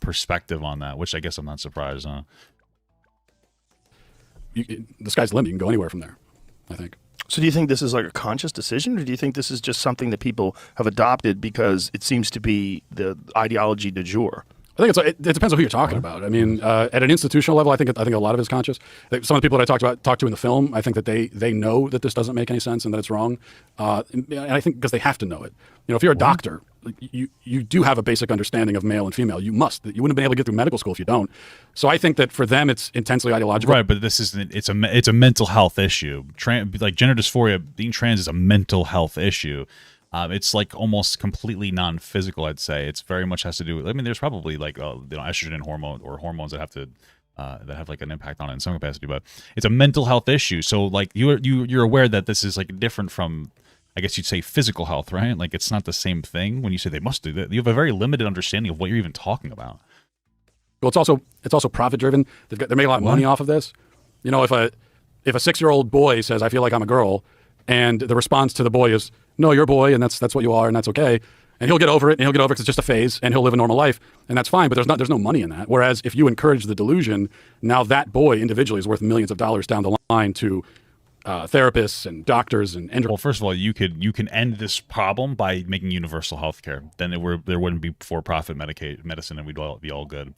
perspective on that, which I guess I'm not surprised on. The sky's the limit. You can go anywhere from there, I think. So do you think this is like a conscious decision, or do you think this is just something that people have adopted because it seems to be the ideology du jour? I think it depends on who you're talking about. I mean, at an institutional level, I think a lot of it is conscious. Some of the people that I talked to in the film, I think that they know that this doesn't make any sense and that it's wrong. And I think because they have to know it. You know, if you're a doctor, you do have a basic understanding of male and female. You must. You wouldn't have been able to get through medical school if you don't. So I think that for them, it's intensely ideological. Right, but this isn't. It's a mental health issue. Like gender dysphoria, being trans is a mental health issue. It's like almost completely non-physical, I'd say. It's very much has to do with, I mean, there's probably like estrogen hormone or hormones that have like an impact on it in some capacity, but it's a mental health issue. So like you're aware that this is like different from, I guess you'd say, physical health, right? Like it's not the same thing when you say they must do that. You have a very limited understanding of what you're even talking about. Well, it's also profit driven. They're making a lot of money off of this. You know, if a 6-year-old boy says, "I feel like I'm a girl," and the response to the boy is, "No, you're a boy, and that's what you are, and that's okay," and he'll get over it, because it's just a phase, and he'll live a normal life, and that's fine. But there's no money in that. Whereas if you encourage the delusion, now that boy individually is worth millions of dollars down the line to therapists and doctors and well, first of all, you can end this problem by making universal health care. Then there wouldn't be for-profit medicine, and we'd all be all good.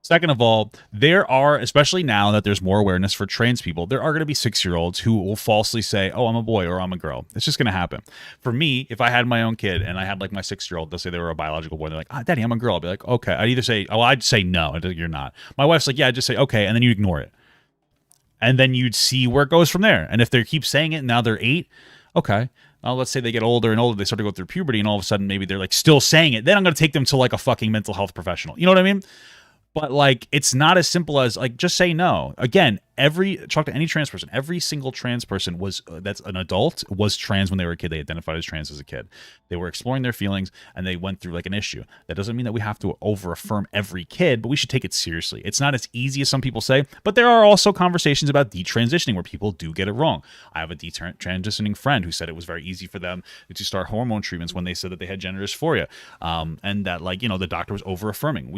Second of all, there are, especially now that there's more awareness for trans people, there are going to be 6-year-olds who will falsely say, "Oh, I'm a boy," or "I'm a girl." It's just going to happen. For me, if I had my own kid and I had like my 6-year-old, they'll say they were a biological boy. They're like, "Daddy, I'm a girl." I'd be like, "Okay." I'd either say, I'd say no, you're not. My wife's like, "Yeah," I'd just say, "Okay," and then you ignore it. And then you'd see where it goes from there. And if they keep saying it, and now they're 8, okay. Let's say they get older and older, they start to go through puberty, and all of a sudden maybe they're like still saying it. Then I'm going to take them to like a fucking mental health professional. You know what I mean? But like, it's not as simple as like, just say no. Again, talk to any trans person. Every single trans person that's an adult was trans when they were a kid. They identified as trans as a kid. They were exploring their feelings and they went through like an issue. That doesn't mean that we have to over-affirm every kid, but we should take it seriously. It's not as easy as some people say, but there are also conversations about detransitioning where people do get it wrong. I have a detransitioning friend who said it was very easy for them to start hormone treatments when they said that they had gender dysphoria. And that like, the doctor was over-affirming.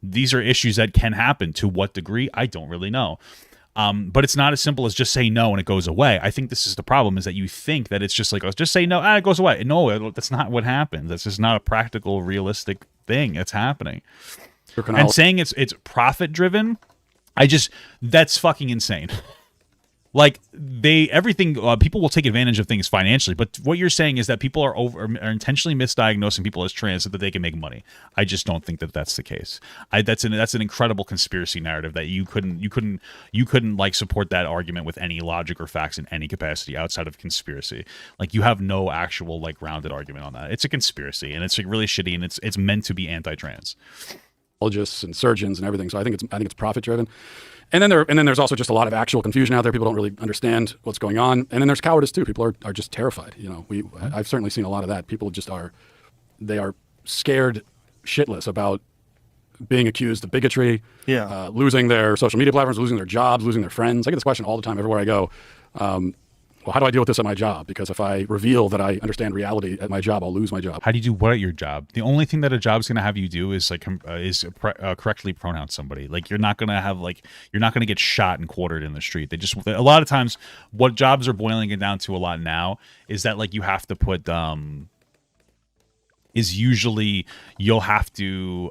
These are issues that can happen. To what degree? I don't really know. But it's not as simple as just say no and it goes away. I think this is the problem, is that you think that it's just like, just say no, it goes away. No, that's not what happens. That's just not a practical, realistic thing that's happening. And saying it's profit driven, that's fucking insane. Like people will take advantage of things financially, but what you're saying is that people are intentionally misdiagnosing people as trans so that they can make money. I just don't think that that's the case. That's an incredible conspiracy narrative that you couldn't like support that argument with any logic or facts in any capacity outside of conspiracy. Like you have no actual like grounded argument on that. It's a conspiracy and it's like really shitty, and it's meant to be anti-trans. Psychologists and surgeons and everything. So I think it's profit driven. And then there's also just a lot of actual confusion out there. People don't really understand what's going on. And then there's cowardice too. People are just terrified. I've certainly seen a lot of that. People just are scared shitless about being accused of bigotry, losing their social media platforms, losing their jobs, losing their friends. I get this question all the time everywhere I go. well, how do I deal with this at my job? Because if I reveal that I understand reality at my job, I'll lose my job. How do you do what at your job? The only thing that a job's going to have you do is correctly pronounce somebody. Like you're not going to get shot and quartered in the street. A lot of times what jobs are boiling it down to a lot now is that like you have to put is usually you'll have to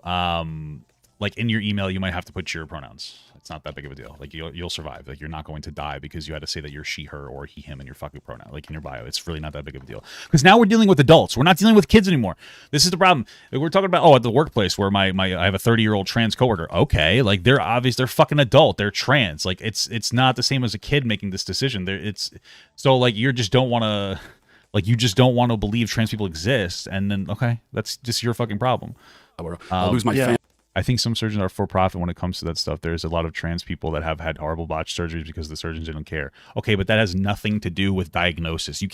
like in your email you might have to put your pronouns. It's not that big of a deal. Like you'll survive. Like you're not going to die because you had to say that you're she, her, or he, him in your fucking pronoun, like in your bio. It's really not that big of a deal. Because now we're dealing with adults. We're not dealing with kids anymore. This is the problem. We're talking about at the workplace where I have a 30-year-old trans coworker. Okay, like they're fucking adult. They're trans. Like it's not the same as a kid making this decision. So like you just don't want to believe trans people exist, and then okay, that's just your fucking problem. I'll lose my family. I think some surgeons are for profit when it comes to that stuff. There's a lot of trans people that have had horrible botched surgeries because the surgeons didn't care. Okay, but that has nothing to do with diagnosis. You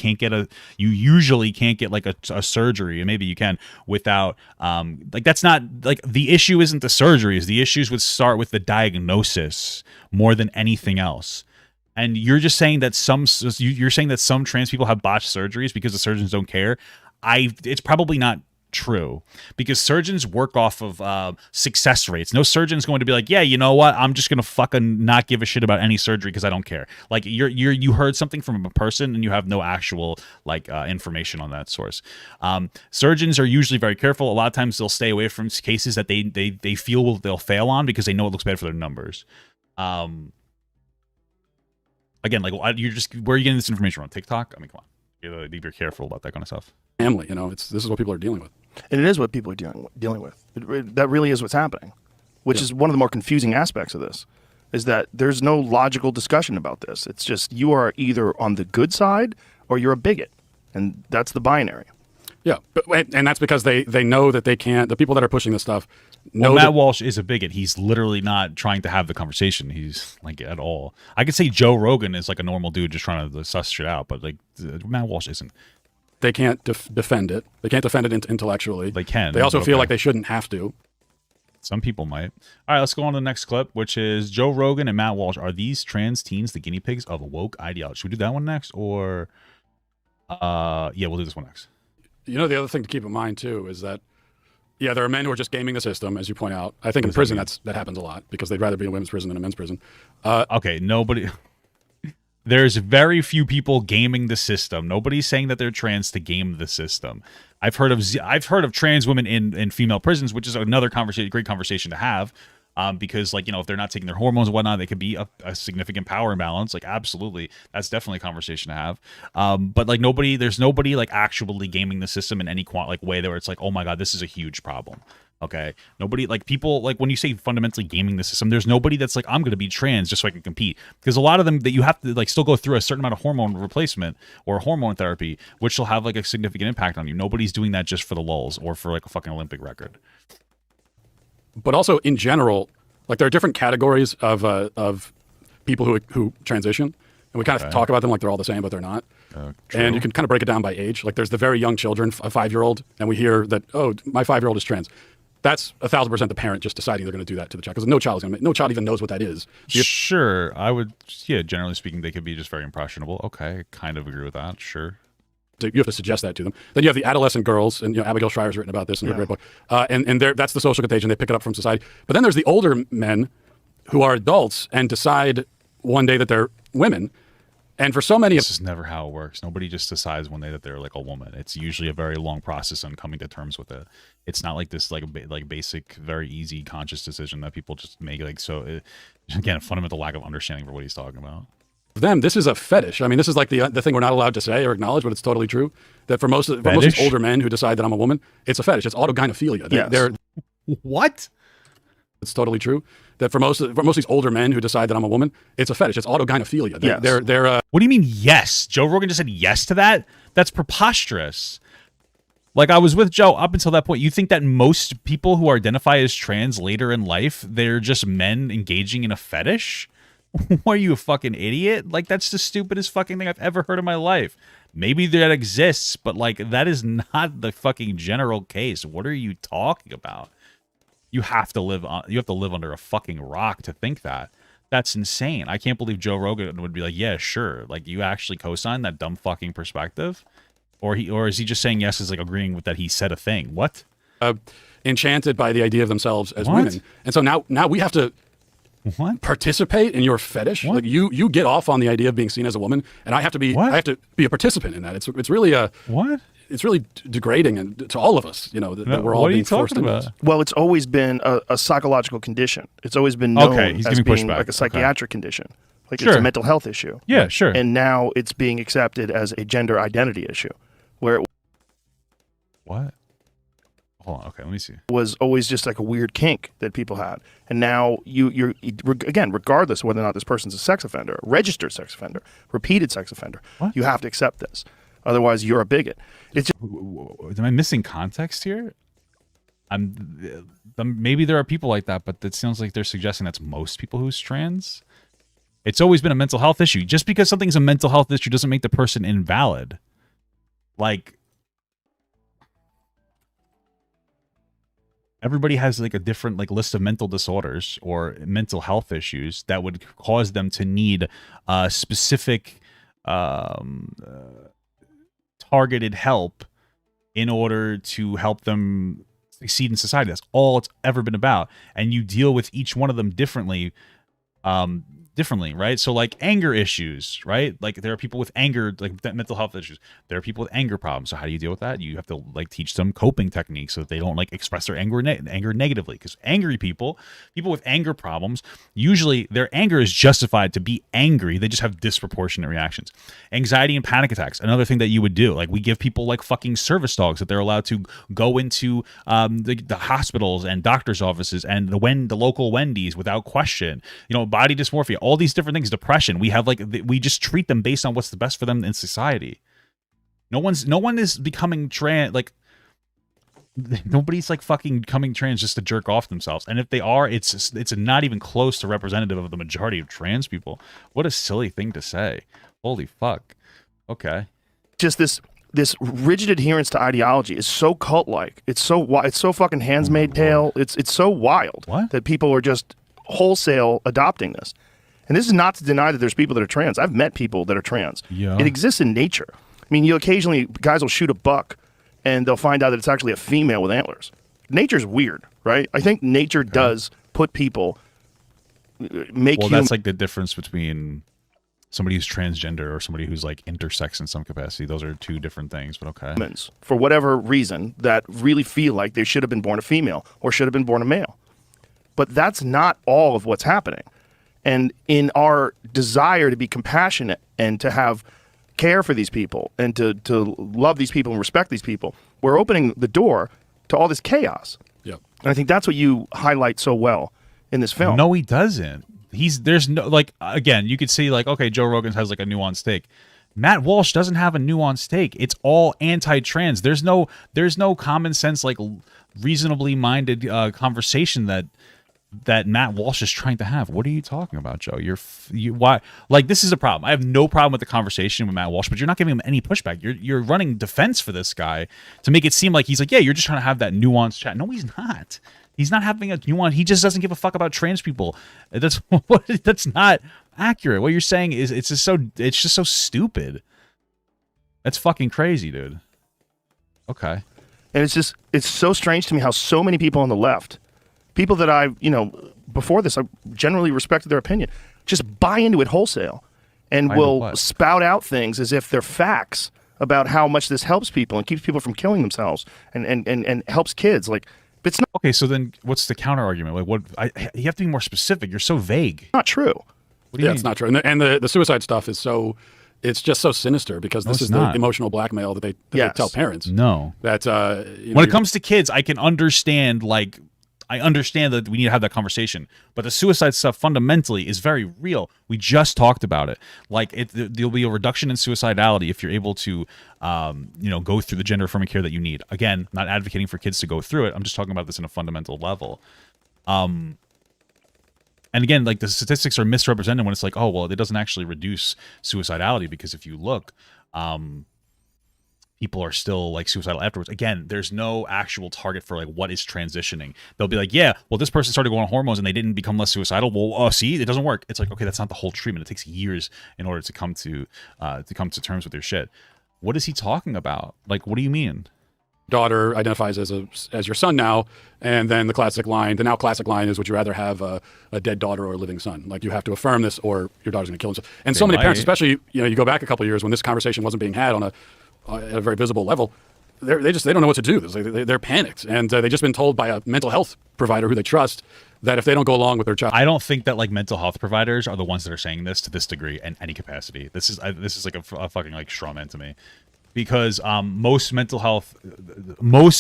usually can't get like a surgery, and maybe you can without like that's not like the issue isn't the surgeries. The issues would start with the diagnosis more than anything else. And you're just saying that some trans people have botched surgeries because the surgeons don't care. It's probably not true because surgeons work off of success rates. No surgeon's going to be like, yeah, you know what? I'm just going to fucking not give a shit about any surgery because I don't care. Like you heard something from a person and you have no actual like information on that source. Surgeons are usually very careful. A lot of times they'll stay away from cases that they feel they'll fail on because they know it looks bad for their numbers. Again, like where are you getting this information from? TikTok? I mean, come on. You gotta be careful about that kind of stuff. Family, this is what people are dealing with. And it is what people are dealing with. That really is what's happening, which is one of the more confusing aspects of this, is that there's no logical discussion about this. It's just you are either on the good side or you're a bigot, and that's the binary. Yeah, and that's because they know that they can't. The people that are pushing this stuff know Matt Walsh is a bigot. He's literally not trying to have the conversation. He's like at all. I could say Joe Rogan is like a normal dude just trying to suss shit out, but like Matt Walsh isn't. They can't defend it. They can't defend it intellectually. They can. They also feel like they shouldn't have to. Some people might. All right, let's go on to the next clip, which is Joe Rogan and Matt Walsh. Are these trans teens the guinea pigs of woke ideology? Should we do that one next, or yeah, we'll do this one next. The other thing to keep in mind too is that there are men who are just gaming the system, as you point out. I think in prison that happens a lot because they'd rather be in a women's prison than a men's prison. Okay, nobody. There's very few people gaming the system. Nobody's saying that they're trans to game the system. I've heard of trans women in female prisons, which is another great conversation to have. Because if they're not taking their hormones and whatnot, they could be a significant power imbalance. Like absolutely, that's definitely a conversation to have. But like there's nobody like actually gaming the system in any way where it's like, oh my god, this is a huge problem. Okay, nobody like people like when you say fundamentally gaming the system, there's nobody that's like I'm going to be trans just so I can compete, because a lot of them that you have to like still go through a certain amount of hormone replacement or hormone therapy, which will have like a significant impact on you. Nobody's doing that just for the lulz or for like a fucking Olympic record. But also in general, like there are different categories of people who transition, and we kind of talk about them like they're all the same, but they're not. And you can kind of break it down by age. Like there's the very young children, a 5-year-old, and we hear that, oh, my 5-year-old is trans. That's 1,000% the parent just deciding they're going to do that to the child, because no child even knows what that is. Sure, I would. Yeah, generally speaking, they could be just very impressionable. Okay, I kind of agree with that. Sure. You have to suggest that to them. Then you have the adolescent girls, and Abigail Schreier's written about this in her great book. And that's the social contagion. They pick it up from society. But then there's the older men who are adults and decide one day that they're women. And for so many, this is never how it works. Nobody just decides one day that they're like a woman. It's usually a very long process on coming to terms with it. It's not like this like basic, very easy conscious decision that people just make. Like so, again, a fundamental lack of understanding for what he's talking about. Them, this is a fetish. I mean, this is like the thing we're not allowed to say or acknowledge, but it's totally true. That for most of these older men who decide that I'm a woman, it's a fetish. It's autogynephilia. Yes. What? It's totally true. That for most of these older men who decide that I'm a woman, it's a fetish. It's autogynephilia. They're What do you mean yes? Joe Rogan just said yes to that? That's preposterous. Like, I was with Joe up until that point. You think that most people who identify as trans later in life, they're just men engaging in a fetish? Are you a fucking idiot? Like, that's the stupidest fucking thing I've ever heard in my life. Maybe that exists, but like, that is not the fucking general case. What are you talking about? You have to live under a fucking rock to think that. That's insane. I can't believe Joe Rogan would be like, yeah, sure. Like, you actually co-sign that dumb fucking perspective? Or is he just saying yes as like agreeing with that he said a thing? What? Enchanted by the idea of themselves as women. And so now we have to participate in your fetish. Like you get off on the idea of being seen as a woman, and I have to be a participant in that. It's really a it's really degrading and to all of us, you know, that we're all being forced into this. Well, it's always been a psychological condition. It's always been known as being like a psychiatric condition. Like it's a mental health issue. Yeah, sure. And now it's being accepted as a gender identity issue. Where it What? Hold on. Okay, let me see. Was always just like a weird kink that people had. And now you're again, regardless of whether or not this person's a sex offender, a registered sex offender, repeated sex offender, you have to accept this. Otherwise, you're a bigot. It's just, am I missing context here? Maybe there are people like that, but it sounds like they're suggesting that's most people who's trans. It's always been a mental health issue. Just because something's a mental health issue doesn't make the person invalid. Like, everybody has like a different like list of mental disorders or mental health issues that would cause them to need specific targeted help in order to help them succeed in society. That's all it's ever been about. And you deal with each one of them differently. Right? So like anger issues, right? Like there are people with anger, like mental health issues. There are people with anger problems. So how do you deal with that? You have to like teach them coping techniques so that they don't like express their anger negatively. Because angry people with anger problems, usually their anger is justified to be angry. They just have disproportionate reactions. Anxiety and panic attacks, another thing that you would do. Like we give people like fucking service dogs that they're allowed to go into the hospitals and doctor's offices and the local Wendy's without question. You know, body dysmorphia, all these different things, depression. We have like we just treat them based on what's the best for them in society. No one is becoming trans. Like nobody's like fucking becoming trans just to jerk off themselves. And if they are, it's not even close to representative of the majority of trans people. What a silly thing to say. Holy fuck. Okay. Just this rigid adherence to ideology is so cult-like. It's so fucking Handmaid's Tale. It's so wild that people are just wholesale adopting this. And this is not to deny that there's people that are trans. I've met people that are trans. Yeah. It exists in nature. I mean, guys will shoot a buck and they'll find out that it's actually a female with antlers. Nature's weird, right? I think nature does put people, that's like the difference between somebody who's transgender or somebody who's like intersex in some capacity. Those are two different things, but okay. For whatever reason, that really feel like they should have been born a female or should have been born a male. But that's not all of what's happening. And in our desire to be compassionate and to have care for these people and to love these people and respect these people, we're opening the door to all this chaos. Yep. And I think that's what you highlight so well in this film. No, he doesn't. There's no, like, again, you could see like, okay, Joe Rogan has like a nuanced take. Matt Walsh doesn't have a nuanced take. It's all anti-trans. There's no common sense, like reasonably minded conversation that Matt Walsh is trying to have. What are you talking about, Joe? Why? Like, this is a problem. I have no problem with the conversation with Matt Walsh, but you're not giving him any pushback. You're running defense for this guy to make it seem like he's like, yeah, you're just trying to have that nuanced chat. No, he's not. He's not having a nuance. He just doesn't give a fuck about trans people. That's not accurate. What you're saying is it's just so stupid. That's fucking crazy, dude. Okay. And it's so strange to me how so many people on the left, people that before this, I generally respected their opinion, just buy into it wholesale and will spout out things as if they're facts about how much this helps people and keeps people from killing themselves and helps kids. Like, it's not. Okay, so then what's the counter argument? Like, you have to be more specific. You're so vague. Not true. What do you mean? It's not true. And the suicide stuff is it's just so sinister because this is the emotional blackmail that they tell parents. No. That when it comes to kids, I can understand, like, I understand that we need to have that conversation, but the suicide stuff fundamentally is very real. We just talked about it. Like, there'll be a reduction in suicidality if you're able to, go through the gender affirming care that you need. Again, not advocating for kids to go through it. I'm just talking about this in a fundamental level. And again, like, the statistics are misrepresented when it's like, oh, well, it doesn't actually reduce suicidality because if you look, people are still like suicidal afterwards. Again, there's no actual target for like what is transitioning. They'll be like, yeah, well, this person started going on hormones and they didn't become less suicidal. Well, see, it doesn't work. It's like, okay, that's not the whole treatment. It takes years in order to come to terms with your shit. What is he talking about? Like, what do you mean? Daughter identifies as your son now, and then the now classic line is, would you rather have a dead daughter or a living son? Like, you have to affirm this or your daughter's going to kill himself. And so many parents, especially, you go back a couple of years when this conversation wasn't being had at a very visible level, they don't know what to do. They're panicked, and they've just been told by a mental health provider who they trust that if they don't go along with their child. I don't think that like mental health providers are the ones that are saying this to this degree in any capacity. This is like a fucking like straw man to me. Because most mental health,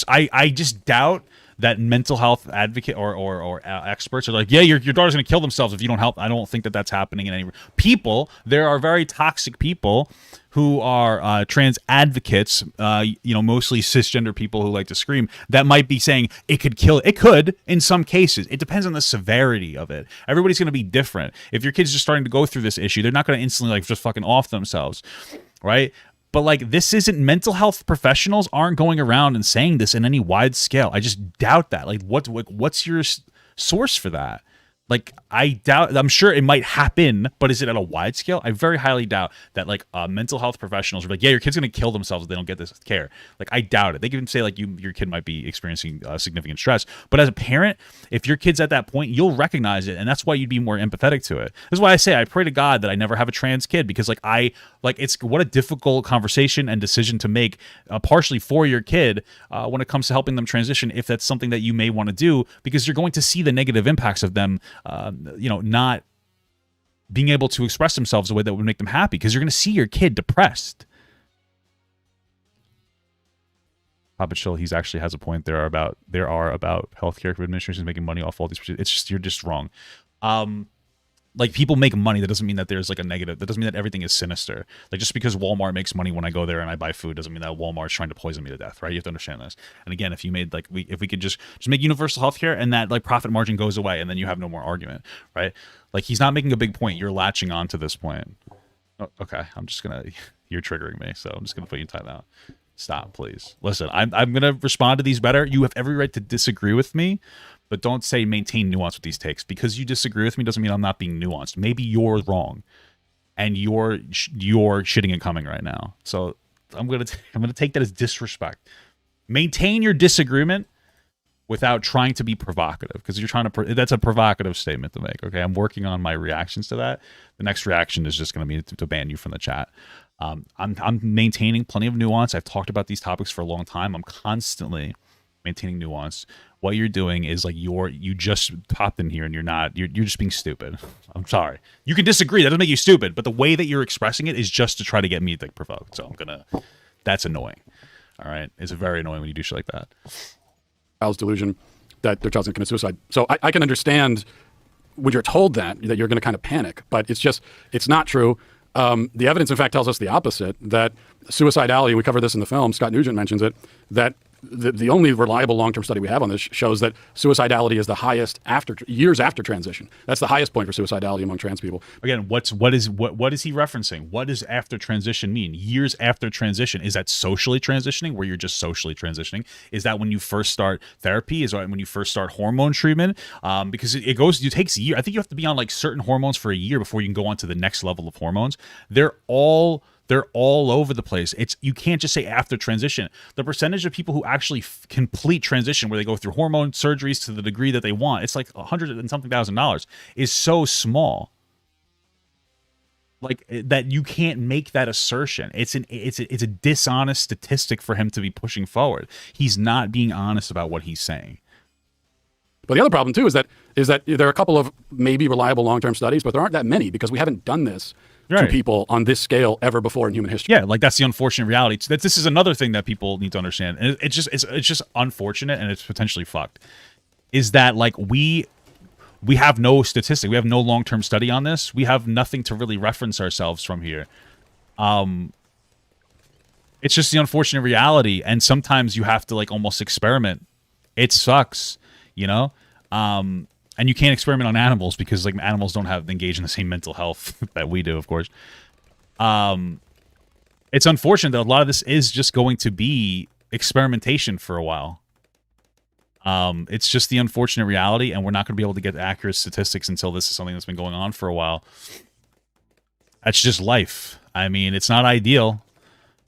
I just doubt that mental health advocate or experts are like, yeah, your daughter's going to kill themselves if you don't help. I don't think that that's happening in any people. There are very toxic people who are trans advocates, mostly cisgender people who like to scream, that might be saying it could kill. It could in some cases. It depends on the severity of it. Everybody's going to be different. If your kid's just starting to go through this issue, they're not going to instantly like just fucking off themselves, right? But like, this isn't, mental health professionals aren't going around and saying this in any wide scale. I just doubt that. Like, what's your source for that? Like, I doubt, I'm sure it might happen, but is it at a wide scale? I very highly doubt that like mental health professionals are like, yeah, your kid's going to kill themselves if they don't get this care. Like, I doubt it. They can even say like your kid might be experiencing significant stress. But as a parent, if your kid's at that point, you'll recognize it. And that's why you'd be more empathetic to it. This is why I say, I pray to God that I never have a trans kid, because it's what a difficult conversation and decision to make partially for your kid when it comes to helping them transition, if that's something that you may want to do, because you're going to see the negative impacts of them not being able to express themselves the way that would make them happy, because you're going to see your kid depressed. Papa Chill, he's actually has a point. There are about healthcare administrations making money off all these. It's just, you're just wrong. Like, people make money. That doesn't mean that there's like a negative. That doesn't mean that everything is sinister. Like, just because Walmart makes money when I go there and I buy food doesn't mean that Walmart's trying to poison me to death, right? You have to understand this. And again, if you made like, if we could just make universal healthcare and that like profit margin goes away, and then you have no more argument, right? Like, he's not making a big point. You're latching on to this point. Oh, okay, you're triggering me, so I'm just gonna put you in timeout. Stop, please. Listen, I'm gonna respond to these better. You have every right to disagree with me, but don't say maintain nuance with these takes. Because you disagree with me doesn't mean I'm not being nuanced. Maybe you're wrong, and you're shitting and coming right now. So I'm gonna take that as disrespect. Maintain your disagreement without trying to be provocative, because you're trying to. That's a provocative statement to make. Okay, I'm working on my reactions to that. The next reaction is just going to be to ban you from the chat. I'm maintaining plenty of nuance. I've talked about these topics for a long time. I'm constantly maintaining nuance. What you're doing is like you just popped in here and you're just being stupid. I'm sorry. You can disagree. That doesn't make you stupid, but the way that you're expressing it is just to try to get me like provoked. So that's annoying. All right. It's very annoying when you do shit like that. Child's delusion that their child's going to commit suicide. So I can understand when you're told that you're going to kind of panic, but it's not true. The evidence, in fact, tells us the opposite, that suicidality, we cover this in the film, Scott Nugent mentions it, that the only reliable long-term study we have on this shows that suicidality is the highest years after transition. That's the highest point for suicidality among trans people. Again, what is he referencing? What does after transition mean? Years after transition. Is that socially transitioning, where you're just socially transitioning? Is that when you first start therapy? Is that when you first start hormone treatment? Because it takes a year. I think you have to be on like certain hormones for a year before you can go on to the next level of hormones. They're all over the place. You can't just say after transition. The percentage of people who actually complete transition, where they go through hormone surgeries to the degree that they want, it's like $100 and something thousand, is so small. Like, that you can't make that assertion. It's a dishonest statistic for him to be pushing forward. He's not being honest about what he's saying. But the other problem too is that there are a couple of maybe reliable long-term studies, but there aren't that many, because we haven't done this to people on this scale ever before in human history. Yeah, like, that's the unfortunate reality. This is another thing that people need to understand, and it's just unfortunate, and it's potentially fucked. Is that like we have no statistic, we have no long-term study on this, we have nothing to really reference ourselves from here. It's just the unfortunate reality, and sometimes you have to like almost experiment. It sucks, you know. And you can't experiment on animals, because like animals don't engage in the same mental health that we do, of course. it's unfortunate that a lot of this is just going to be experimentation for a while. It's just the unfortunate reality, and we're not going to be able to get accurate statistics until this is something that's been going on for a while. That's just life. I mean, it's not ideal,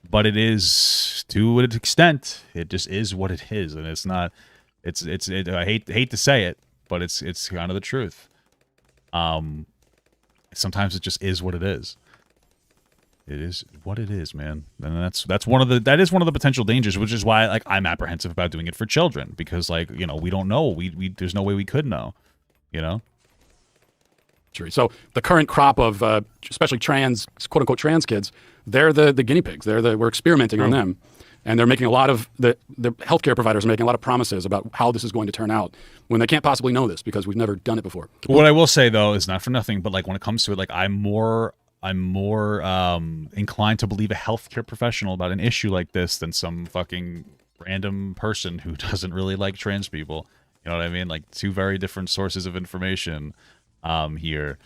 but it is, to an extent, it just is what it is, and it's not. I hate to say it, but it's kind of the truth. Sometimes it just is what it is. It is what it is, man, and that is one of the potential dangers, which is why like I'm apprehensive about doing it for children, because like we don't know, we there's no way we could know, Sure. So the current crop of especially trans, quote unquote trans kids, they're the guinea pigs. We're experimenting on them, and they're making a lot of the healthcare providers are making a lot of promises about how this is going to turn out when they can't possibly know this because we've never done it before. What I will say though is, not for nothing, but like when it comes to it, like I'm more inclined to believe a healthcare professional about an issue like this than some fucking random person who doesn't really like trans people. You know what I mean? Like two very different sources of information here,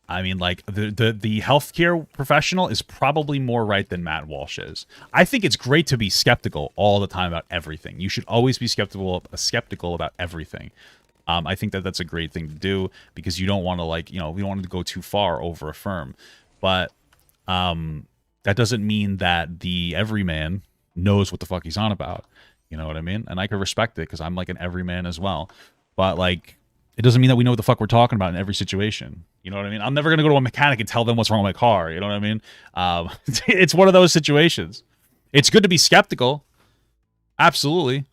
I mean, like the healthcare professional is probably more right than Matt Walsh is. I think it's great to be skeptical all the time about everything. You should always be skeptical about everything. I think that's a great thing to do, because you don't want to we don't want to go too far over a firm. But that doesn't mean that the everyman knows what the fuck he's on about. You know what I mean? And I can respect it because I'm like an everyman as well. But like, it doesn't mean that we know what the fuck we're talking about in every situation. You know what I mean? I'm never going to go to a mechanic and tell them what's wrong with my car. You know what I mean? It's one of those situations. It's good to be skeptical. Absolutely.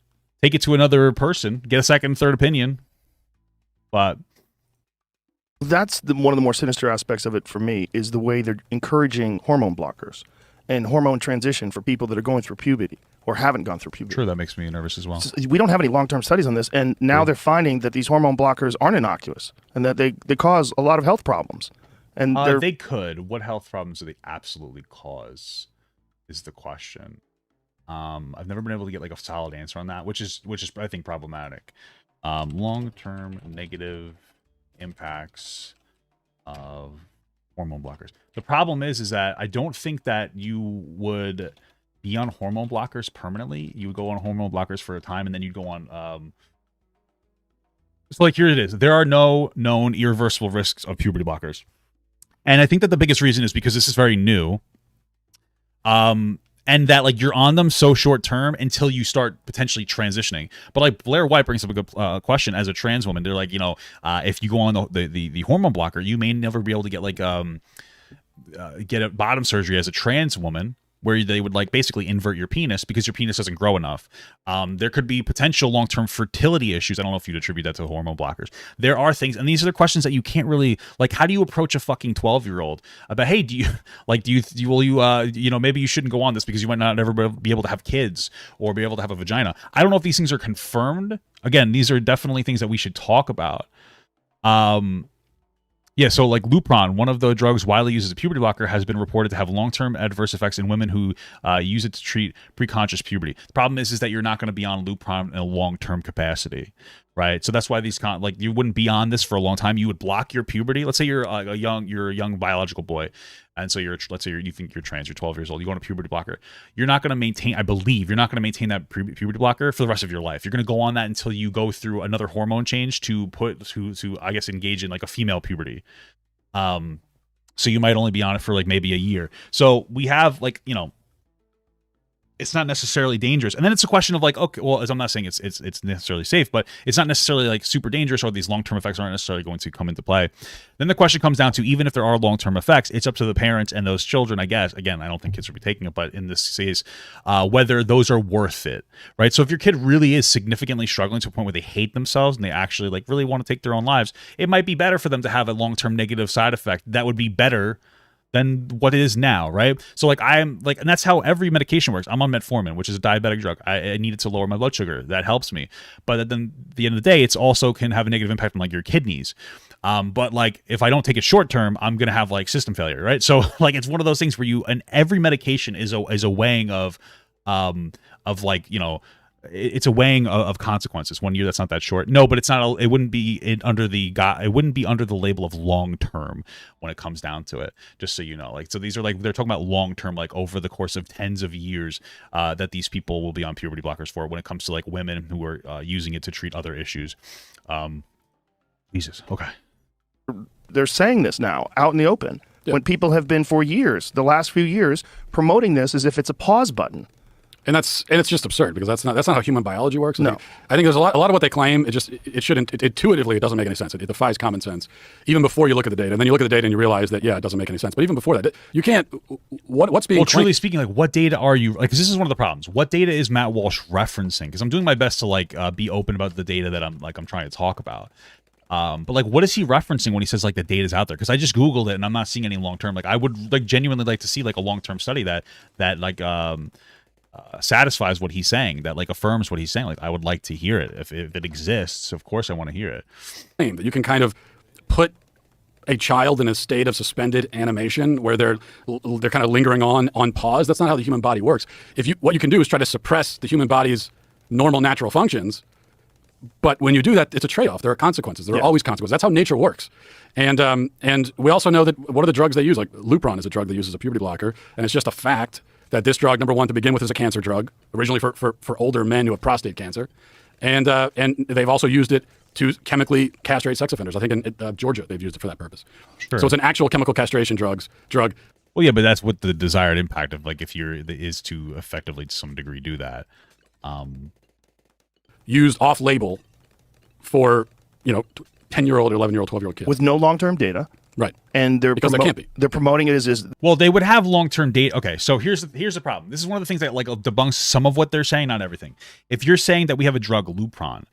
Take it to another person. Get a second, third opinion. But that's one of the more sinister aspects of it for me, is the way they're encouraging hormone blockers and hormone transition for people that are going through puberty or haven't gone through puberty. Sure, that makes me nervous as well. We don't have any long-term studies on this, and now they're finding that these hormone blockers aren't innocuous and that they cause a lot of health problems. And they could. What health problems do they absolutely cause is the question. I've never been able to get like a solid answer on that, which is I think problematic. Long-term negative impacts of hormone blockers. The problem is that I don't think that you would be on hormone blockers permanently. You would go on hormone blockers for a time, and then you'd go on so like here it is. There are no known irreversible risks of puberty blockers. And I think that the biggest reason is because this is very new. And that like you're on them so short term until you start potentially transitioning. But like Blair White brings up a good question as a trans woman. They're like, if you go on the hormone blocker, you may never be able to get like get a bottom surgery as a trans woman, where they would like basically invert your penis because your penis doesn't grow enough. There could be potential long-term fertility issues. I don't know if you'd attribute that to hormone blockers. There are things, and these are the questions that you can't really, like, how do you approach a fucking 12-year-old about, hey, maybe you shouldn't go on this because you might not ever be able to have kids or be able to have a vagina. I don't know if these things are confirmed. Again, these are definitely things that we should talk about. Yeah, so like Lupron, one of the drugs widely used as a puberty blocker, has been reported to have long-term adverse effects in women who use it to treat preconscious puberty. The problem is that you're not going to be on Lupron in a long-term capacity, right? So that's why these you wouldn't be on this for a long time. You would block your puberty. Let's say you're a young biological boy, and so let's say you think you're trans, you're 12 years old, you go on a puberty blocker. You're not going to maintain, I believe, you're not going to maintain that puberty blocker for the rest of your life. You're going to go on that until you go through another hormone change to I guess engage in like a female puberty. So you might only be on it for like maybe a year. So we have like, it's not necessarily dangerous. And then it's a question of like, okay, well, as I'm not saying it's necessarily safe, but it's not necessarily like super dangerous, or these long-term effects aren't necessarily going to come into play. Then the question comes down to, even if there are long-term effects, it's up to the parents and those children, I guess. Again, I don't think kids would be taking it, but in this case, whether those are worth it, right? So if your kid really is significantly struggling to a point where they hate themselves and they actually like really want to take their own lives, it might be better for them to have a long-term negative side effect that would be better than what it is now, right? So like and that's how every medication works. I'm on metformin, which is a diabetic drug. I need it to lower my blood sugar. That helps me. But then at the end of the day, it's also can have a negative impact on like your kidneys. But like if I don't take it short term, I'm gonna have like system failure, right? So like it's one of those things where and every medication is a weighing of like it's a weighing of consequences. 1 year, that's not that short. No, but it's not. It wouldn't be under the label of long term when it comes down to it. Just so you know, like, so these are like, they're talking about long term, like over the course of tens of years, that these people will be on puberty blockers for. When it comes to like women who are using it to treat other issues. Jesus. Okay. They're saying this now out in the open when people have been for years, the last few years, promoting this as if it's a pause button. And it's just absurd because that's not how human biology works. No. I think there's a lot of what they claim. Intuitively it doesn't make any sense. It defies common sense. Even before you look at the data, and then you look at the data and you realize that it doesn't make any sense. But even before that, you can't. What's being truly speaking, like, what data are you like? Because this is one of the problems. What data is Matt Walsh referencing? Because I'm doing my best to like be open about the data that I'm trying to talk about. But like, what is he referencing when he says like the data's out there? Because I just Googled it and I'm not seeing any long term. Like, I would like genuinely like to see like a long term study that like satisfies what he's saying, that like affirms what he's saying. Like, I would like to hear it. If it exists, of course I want to hear it. That you can kind of put a child in a state of suspended animation where they're kind of lingering on pause. That's not how the human body works. What you can do is try to suppress the human body's normal natural functions. But when you do that, it's a trade-off. There are consequences. There are always consequences. That's how nature works. And we also know that what are the drugs they use? Like Lupron is a drug they use as a puberty blocker, and it's just a fact that this drug, number one, to begin with, is a cancer drug, originally for older men who have prostate cancer. And they've also used it to chemically castrate sex offenders. I think in Georgia, they've used it for that purpose. Sure. So it's an actual chemical castration drug. Well, yeah, but that's what the desired impact of, like, is to effectively, to some degree, do that. Used off-label for, 10-year-old or 11-year-old, 12-year-old kids. With no long-term data. Right. And because there can't be. They're promoting it as well, they would have long-term data. Okay, so here's the problem. This is one of the things that like debunks some of what they're saying, not everything. If you're saying that we have a drug, Lupron,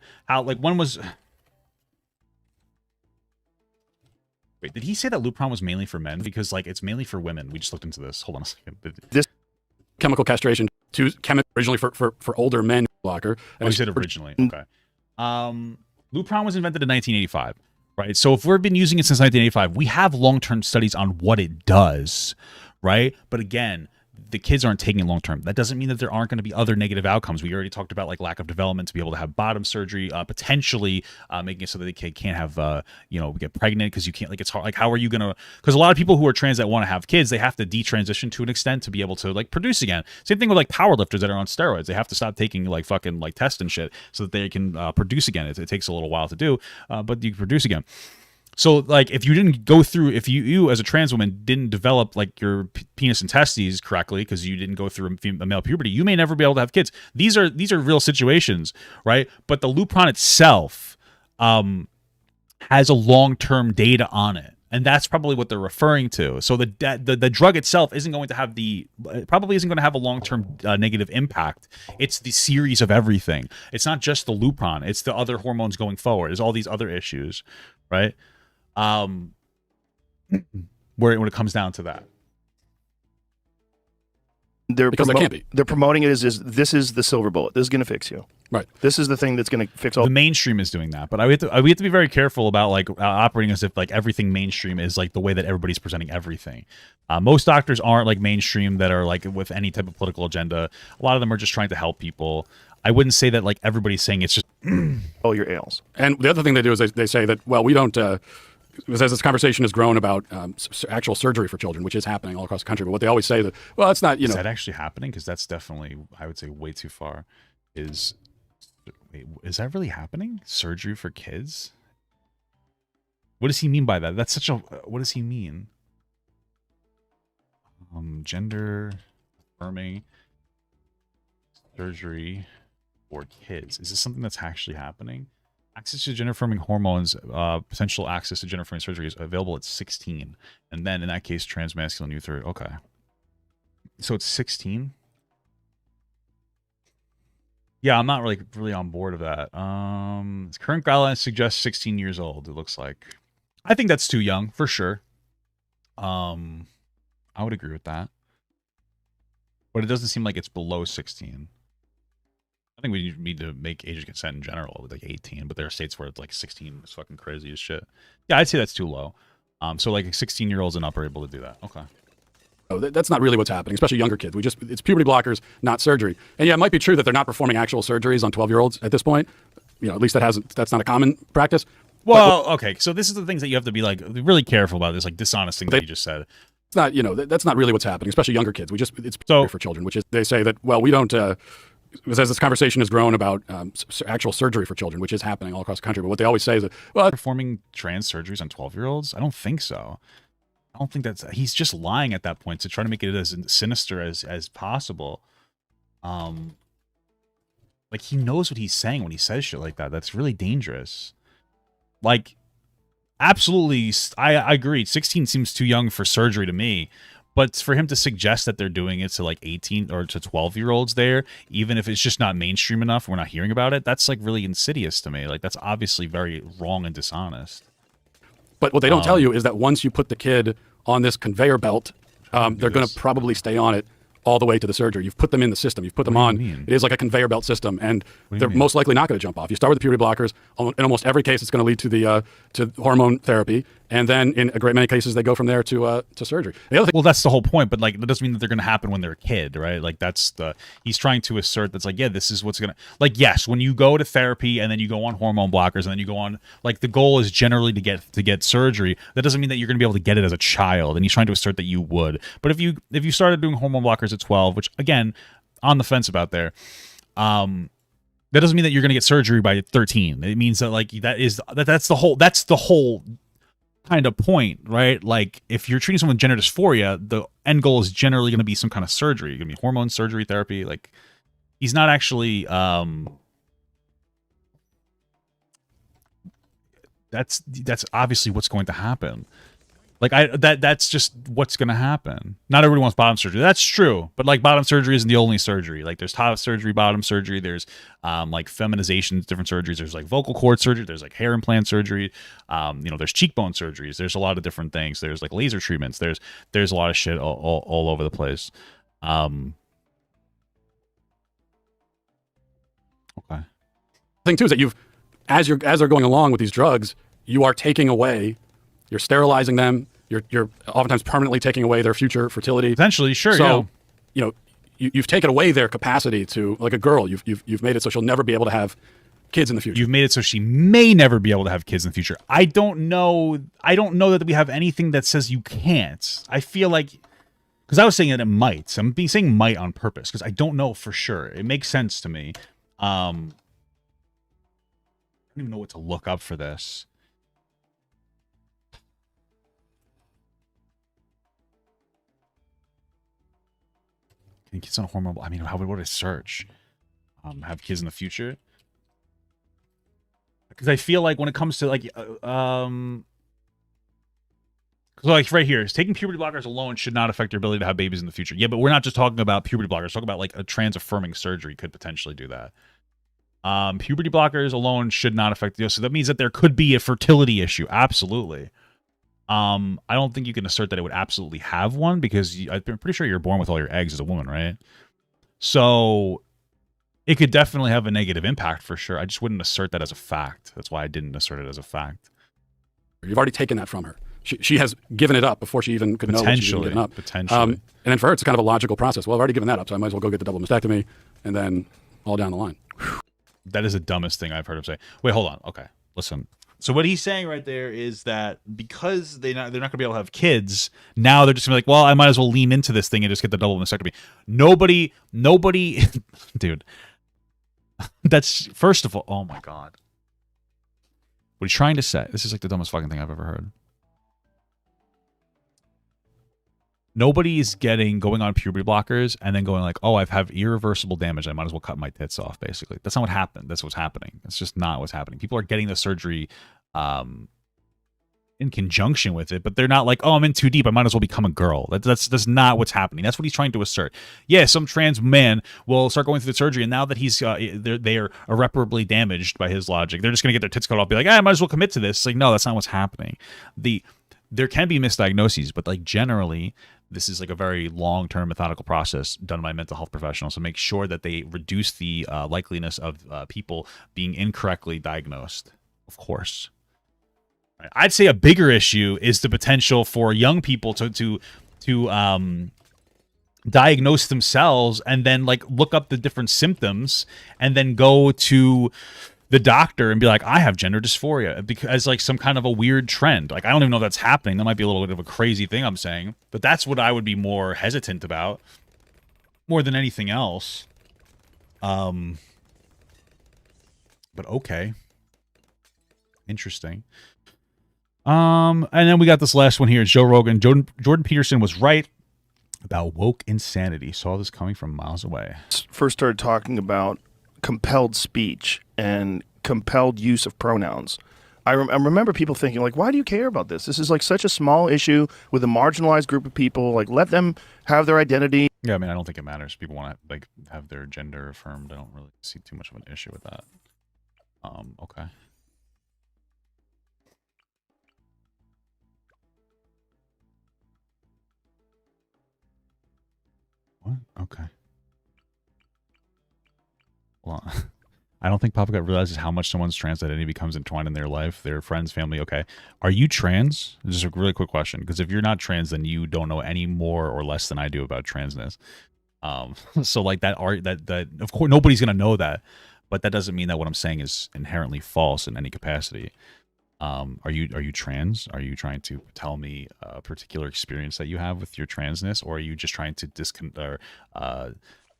wait, did he say that Lupron was mainly for men? Because like it's mainly for women. We just looked into this. Hold on a second. This chemical castration originally for older men blocker. And I said originally. Okay. Lupron was invented in 1985. Right. So if we've been using it since 1985, we have long-term studies on what it does. Right. But again, the kids aren't taking it long-term. That doesn't mean that there aren't going to be other negative outcomes. We already talked about like lack of development to be able to have bottom surgery, potentially making it so that the kid can't have, get pregnant because you can't, like, it's hard. Like, how are you going to, because a lot of people who are trans that want to have kids, they have to detransition to an extent to be able to like produce again. Same thing with like powerlifters that are on steroids. They have to stop taking like fucking like tests and shit so that they can produce again. It takes a little while to do, but you can produce again. So, like, if you as a trans woman didn't develop like your penis and testes correctly because you didn't go through a male puberty, you may never be able to have kids. These are real situations, right? But the Lupron itself has a long-term data on it, and that's probably what they're referring to. So the drug itself isn't going to have probably isn't going to have a long-term negative impact. It's the series of everything. It's not just the Lupron. It's the other hormones going forward. It's all these other issues, right? When it comes down to that, they're promoting it as this is the silver bullet. This is going to fix you. Right. This is the thing that's going to fix all. The mainstream is doing that, but we have to be very careful about like operating as if like everything mainstream is like the way that everybody's presenting everything. Most doctors aren't like mainstream that are like with any type of political agenda. A lot of them are just trying to help people. I wouldn't say that like everybody's saying it's just all your ails. And the other thing they do is they say that, well, we don't. As this conversation has grown about actual surgery for children, which is happening all across the country, but what they always say that, well, it's not, Is that actually happening? Because that's definitely, I would say, way too far. Is that really happening? Surgery for kids? What does he mean by that? That's such a, what does he mean? Gender affirming surgery for kids. Is this something that's actually happening? Access to gender-affirming hormones, potential access to gender-affirming surgery is available at 16. And then, in that case, transmasculine youth are, okay. So it's 16? Yeah, I'm not really on board of that. Current guidelines suggest 16 years old, it looks like. I think that's too young, for sure. I would agree with that. But it doesn't seem like it's below 16. I think we need to make age of consent in general like 18, but there are states where it's like 16 is fucking crazy as shit. Yeah, I'd say that's too low. So like 16-year-olds and up are able to do that. Okay. That's not really what's happening, especially younger kids. It's puberty blockers, not surgery. And yeah, it might be true that they're not performing actual surgeries on 12-year-olds at this point. At least that's not a common practice. Well, okay. So this is the things that you have to be like really careful about. This like dishonest thing that you just said. It's not, that's not really what's happening, especially younger kids. It's for children, which is they say that, well, we don't, as this conversation has grown about actual surgery for children, which is happening all across the country. But what they always say is that, well, performing trans surgeries on 12-year-olds? I don't think so. I don't think he's just lying at that point to try to make it as sinister as possible. Like he knows what he's saying when he says shit like that. That's really dangerous. Like, absolutely, I agree. 16 seems too young for surgery to me. But for him to suggest that they're doing it to like 18 or to 12-year-olds there, even if it's just not mainstream enough, we're not hearing about it, that's like really insidious to me. Like that's obviously very wrong and dishonest. But what they don't tell you is that once you put the kid on this conveyor belt, they're going to probably stay on it all the way to the surgery. You've put them in the system. You've put them on. It is like a conveyor belt system, and they're most likely not going to jump off. You start with the puberty blockers. In almost every case, it's going to lead to to hormone therapy, and then in a great many cases, they go from there to surgery. The other thing, well, that's the whole point. But like, that doesn't mean that they're going to happen when they're a kid, right? Like he's trying to assert that's like, yeah, this is what's going to like. Yes, when you go to therapy and then you go on hormone blockers and then you go on like the goal is generally to get surgery. That doesn't mean that you're going to be able to get it as a child. And he's trying to assert that you would. But if you started doing hormone blockers at 12, which again, on the fence about there, that doesn't mean that you're going to get surgery by 13. It means that like that's the whole kind of point, right? Like if you're treating someone with gender dysphoria, the end goal is generally going to be some kind of surgery. It's going to be hormone surgery therapy. Like he's not actually that's obviously what's going to happen. Like that's just what's going to happen. Not everybody wants bottom surgery. That's true. But like bottom surgery isn't the only surgery. Like there's top surgery, bottom surgery. There's like feminization, different surgeries. There's like vocal cord surgery. There's like hair implant surgery. There's cheekbone surgeries. There's a lot of different things. There's like laser treatments. There's a lot of shit all over the place. Okay. thing too is that as they're going along with these drugs, you are taking away. You're sterilizing them. You're oftentimes permanently taking away their future fertility. Potentially, sure. So, you've taken away their capacity to, like a girl. You've made it so she'll never be able to have kids in the future. You've made it so she may never be able to have kids in the future. I don't know that we have anything that says you can't. I feel like, because I was saying that it might. I'm saying might on purpose because I don't know for sure. It makes sense to me. I don't even know what to look up for this. Can kids on hormone? I mean, how would I search? Have kids in the future? Because I feel like when it comes to like, like right here, taking puberty blockers alone should not affect your ability to have babies in the future. Yeah, but we're not just talking about puberty blockers. We're talking about like a trans-affirming surgery could potentially do that. Puberty blockers alone should not affect you. So that means that there could be a fertility issue. Absolutely. I don't think you can assert that it would absolutely have one because I'm pretty sure you're born with all your eggs as a woman, right? So it could definitely have a negative impact for sure. I just wouldn't assert that as a fact. That's why I didn't assert it as a fact. You've already taken that from her. She has given it up before she even could know what she's given up. Potentially. And then for her, it's kind of a logical process. Well, I've already given that up, so I might as well go get the double mastectomy and then all down the line. That is the dumbest thing I've heard him say. Wait, hold on. Okay, listen. So what he's saying right there is that because they're not going to be able to have kids, now they're just going to be like, well, I might as well lean into this thing and just get the double mastectomy. Nobody, dude. That's, first of all, oh my God. What he's trying to say, this is like the dumbest fucking thing I've ever heard. Nobody is going on puberty blockers and then going like, oh, I have irreversible damage. I might as well cut my tits off, basically. That's not what happened. That's what's happening. That's just not what's happening. People are getting the surgery in conjunction with it, but they're not like, oh, I'm in too deep. I might as well become a girl. That's not what's happening. That's what he's trying to assert. Yeah, some trans man will start going through the surgery, and now that he's they are irreparably damaged by his logic, they're just going to get their tits cut off, be like, I might as well commit to this. It's like, no, that's not what's happening. There can be misdiagnoses, but like generally, this is like a very long-term methodical process done by mental health professionals to make sure that they reduce the likeliness of people being incorrectly diagnosed. Of course. I'd say a bigger issue is the potential for young people to diagnose themselves and then like look up the different symptoms and then go to the doctor and be like, I have gender dysphoria, because like some kind of a weird trend. Like, I don't even know if that's happening. That might be a little bit of a crazy thing I'm saying, but that's what I would be more hesitant about more than anything else. But okay. Interesting. And then we got this last one here. Joe Rogan. Jordan Peterson was right about woke insanity. Saw this coming from miles away. First started talking about compelled speech and compelled use of pronouns. I remember people thinking, like, why do you care about this? This is like such a small issue with a marginalized group of people. Like, let them have their identity. Yeah, I mean, I don't think it matters. People want to like have their gender affirmed. I don't really see too much of an issue with that. Okay. What? Okay. Well, I don't think Papa God realizes how much someone's trans identity becomes entwined in their life, their friends, family. Okay. Are you trans? Just a really quick question. Because if you're not trans, then you don't know any more or less than I do about transness. So like that of course nobody's gonna know that, but that doesn't mean that what I'm saying is inherently false in any capacity. Are you trans? Are you trying to tell me a particular experience that you have with your transness, or are you just trying to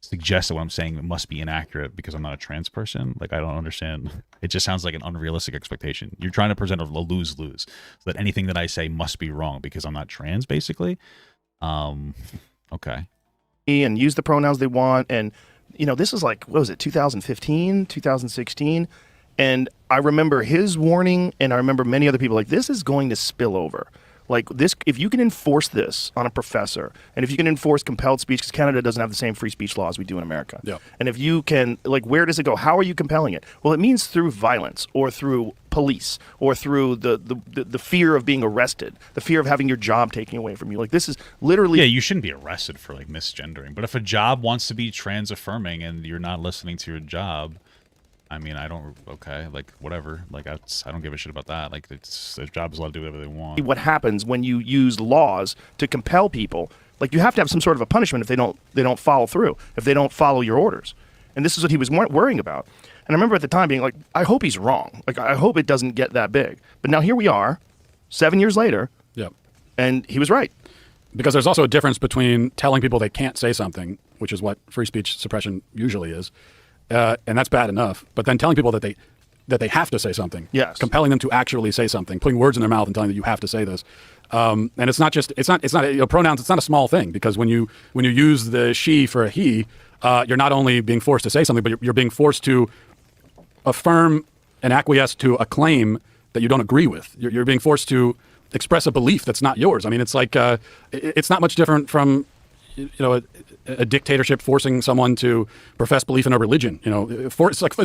suggest that what I'm saying must be inaccurate because I'm not a trans person? Like, I don't understand. It just sounds like an unrealistic expectation. You're trying to present a lose-lose, so that anything that I say must be wrong because I'm not trans, basically. Okay. And use the pronouns they want. And, you know, this is like, what was it, 2015, 2016? And I remember his warning, and I remember many other people like, this is going to spill over. Like this, if you can enforce this on a professor, and if you can enforce compelled speech, because Canada doesn't have the same free speech laws we do in America. Yeah. And if you can, like, where does it go? How are you compelling it? Well, it means through violence, or through police, or through the fear of being arrested, the fear of having your job taken away from you. Like, this is literally. Yeah, you shouldn't be arrested for like misgendering. But if a job wants to be trans affirming and you're not listening to your job, I mean, I don't, okay, like, whatever. Like, I don't give a shit about that. Like, it's their job is allowed to do whatever they want. What happens when you use laws to compel people? Like, you have to have some sort of a punishment if they don't follow through, if they don't follow your orders. And this is what he was worrying about. And I remember at the time being like, I hope he's wrong. Like, I hope it doesn't get that big. But now here we are, 7 years later. Yep. And he was right. Because there's also a difference between telling people they can't say something, which is what free speech suppression usually is, and that's bad enough. But then telling people that they have to say something, yes, compelling them to actually say something, putting words in their mouth and telling them that you have to say this. And it's not pronouns. It's not a small thing, because when you use the she for a he, you're not only being forced to say something, but you're being forced to affirm and acquiesce to a claim that you don't agree with. You're being forced to express a belief that's not yours. I mean, it's like it's not much different from a dictatorship forcing someone to profess belief in a religion. It's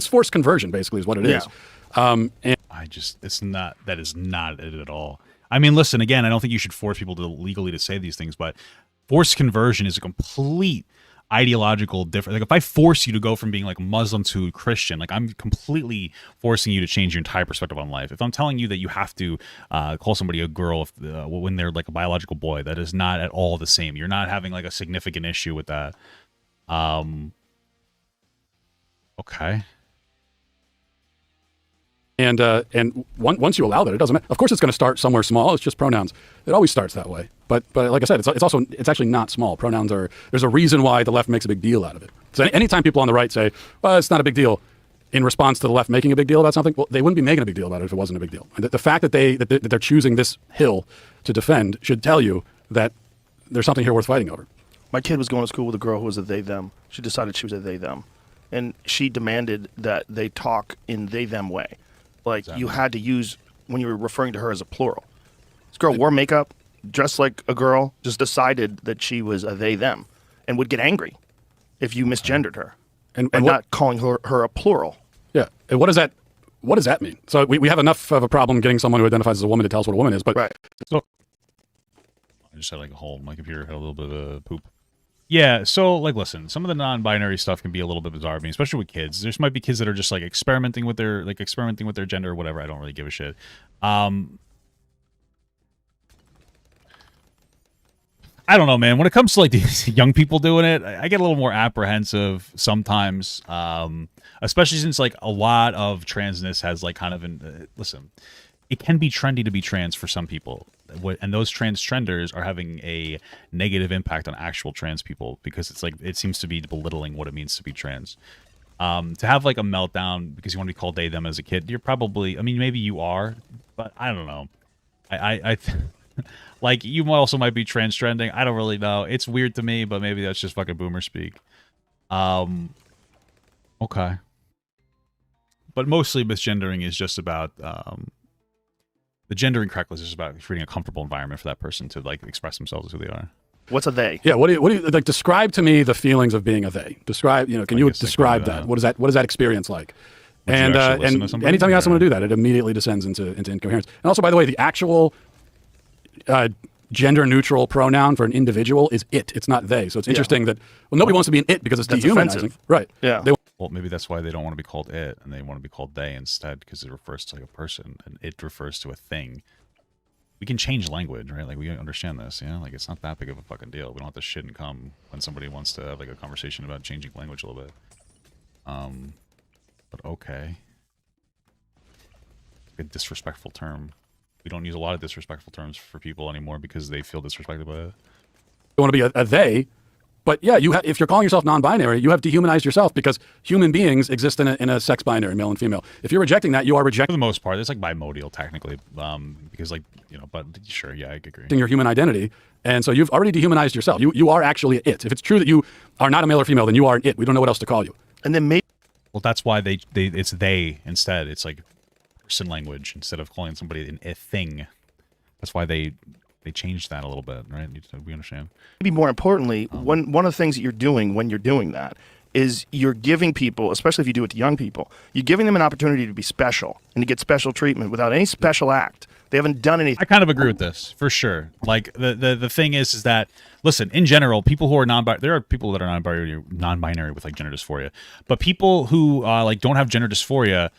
forced conversion, basically, is what it is. And that is not it at all. I mean, listen, again, I don't think you should force people to legally to say these things, but forced conversion is a complete ideological difference. Like, if I force you to go from being like Muslim to Christian, like, I'm completely forcing you to change your entire perspective on life. If I'm telling you that you have to call somebody a girl when they're like a biological boy, that is not at all the same. You're not having like a significant issue with that. Okay. And once you allow that, it doesn't matter. Of course, it's going to start somewhere small. It's just pronouns. It always starts that way. But like I said, it's actually not small. Pronouns there's a reason why the left makes a big deal out of it. So anytime people on the right say, well, it's not a big deal, in response to the left making a big deal about something, well, they wouldn't be making a big deal about it if it wasn't a big deal. And the fact that they're choosing this hill to defend should tell you that there's something here worth fighting over. My kid was going to school with a girl who was a they them. She decided she was a they them, and she demanded that they talk in they them way. Like, you had to use, when you were referring to her as a plural. This girl wore makeup, dressed like a girl, just decided that she was a they, them, and would get angry if you misgendered her and not calling her a plural. Yeah. And what does that mean? So we have enough of a problem getting someone who identifies as a woman to tell us what a woman is, but right. So I just had like a hole. My computer had a little bit of a poop. Yeah, so, like, listen, some of the non-binary stuff can be a little bit bizarre to me, especially with kids. There might be kids that are just, like, experimenting with their gender or whatever. I don't really give a shit. I I don't know, man. When it comes to like these young people doing it, I get a little more apprehensive sometimes, especially since like a lot of transness has like kind of listen, it can be trendy to be trans for some people, and those trenders are having a negative impact on actual trans people because it's like it seems to be belittling what it means to be trans. To have like a meltdown because you want to be called they them as a kid, you're probably, I mean, maybe you are, but I don't know. I like you also might be trans trending. I don't really know. It's weird to me, but maybe that's just fucking boomer speak. Okay. But mostly misgendering is just about the gendering correctness is about creating a comfortable environment for that person to like express themselves as who they are. What's a they? Yeah, what do you like? Describe to me the feelings of being a they. Describe, can you describe that? What is that experience like? And anytime you ask someone to do that, it immediately descends into incoherence. And also, by the way, the actual gender neutral pronoun for an individual is it. It's not they. So it's interesting that nobody wants to be an it because it's dehumanizing, offensive. right? Yeah. Well, maybe that's why they don't want to be called it, and they want to be called they instead, because it refers to like a person, and it refers to a thing. We can change language, right? Like, we understand this, Like, it's not that big of a fucking deal. We don't have to shit and come when somebody wants to have, like, a conversation about changing language a little bit. But okay. A disrespectful term. We don't use a lot of disrespectful terms for people anymore because they feel disrespected by it. You want to be a they, but yeah, if you're calling yourself non-binary, you have dehumanized yourself because human beings exist in a sex binary, male and female. If you're rejecting that, you are rejecting. For the most part, it's like bimodal technically, because like, but sure, yeah, I agree. Your human identity, and so you've already dehumanized yourself. You are actually it. If it's true that you are not a male or female, then you are an it. We don't know what else to call you. And then maybe. Well, that's why it's they instead. It's like person language instead of calling somebody a thing. That's why they changed that a little bit, right? We understand. Maybe more importantly, one of the things that you're doing when you're doing that is you're giving people, especially if you do it to young people, you're giving them an opportunity to be special and to get special treatment without any special act. They haven't done anything. I kind of agree with this, for sure. Like, the thing is that, listen, in general, people who are non-binary, there are people that are non-binary with, like, gender dysphoria. But people who, like, don't have gender dysphoria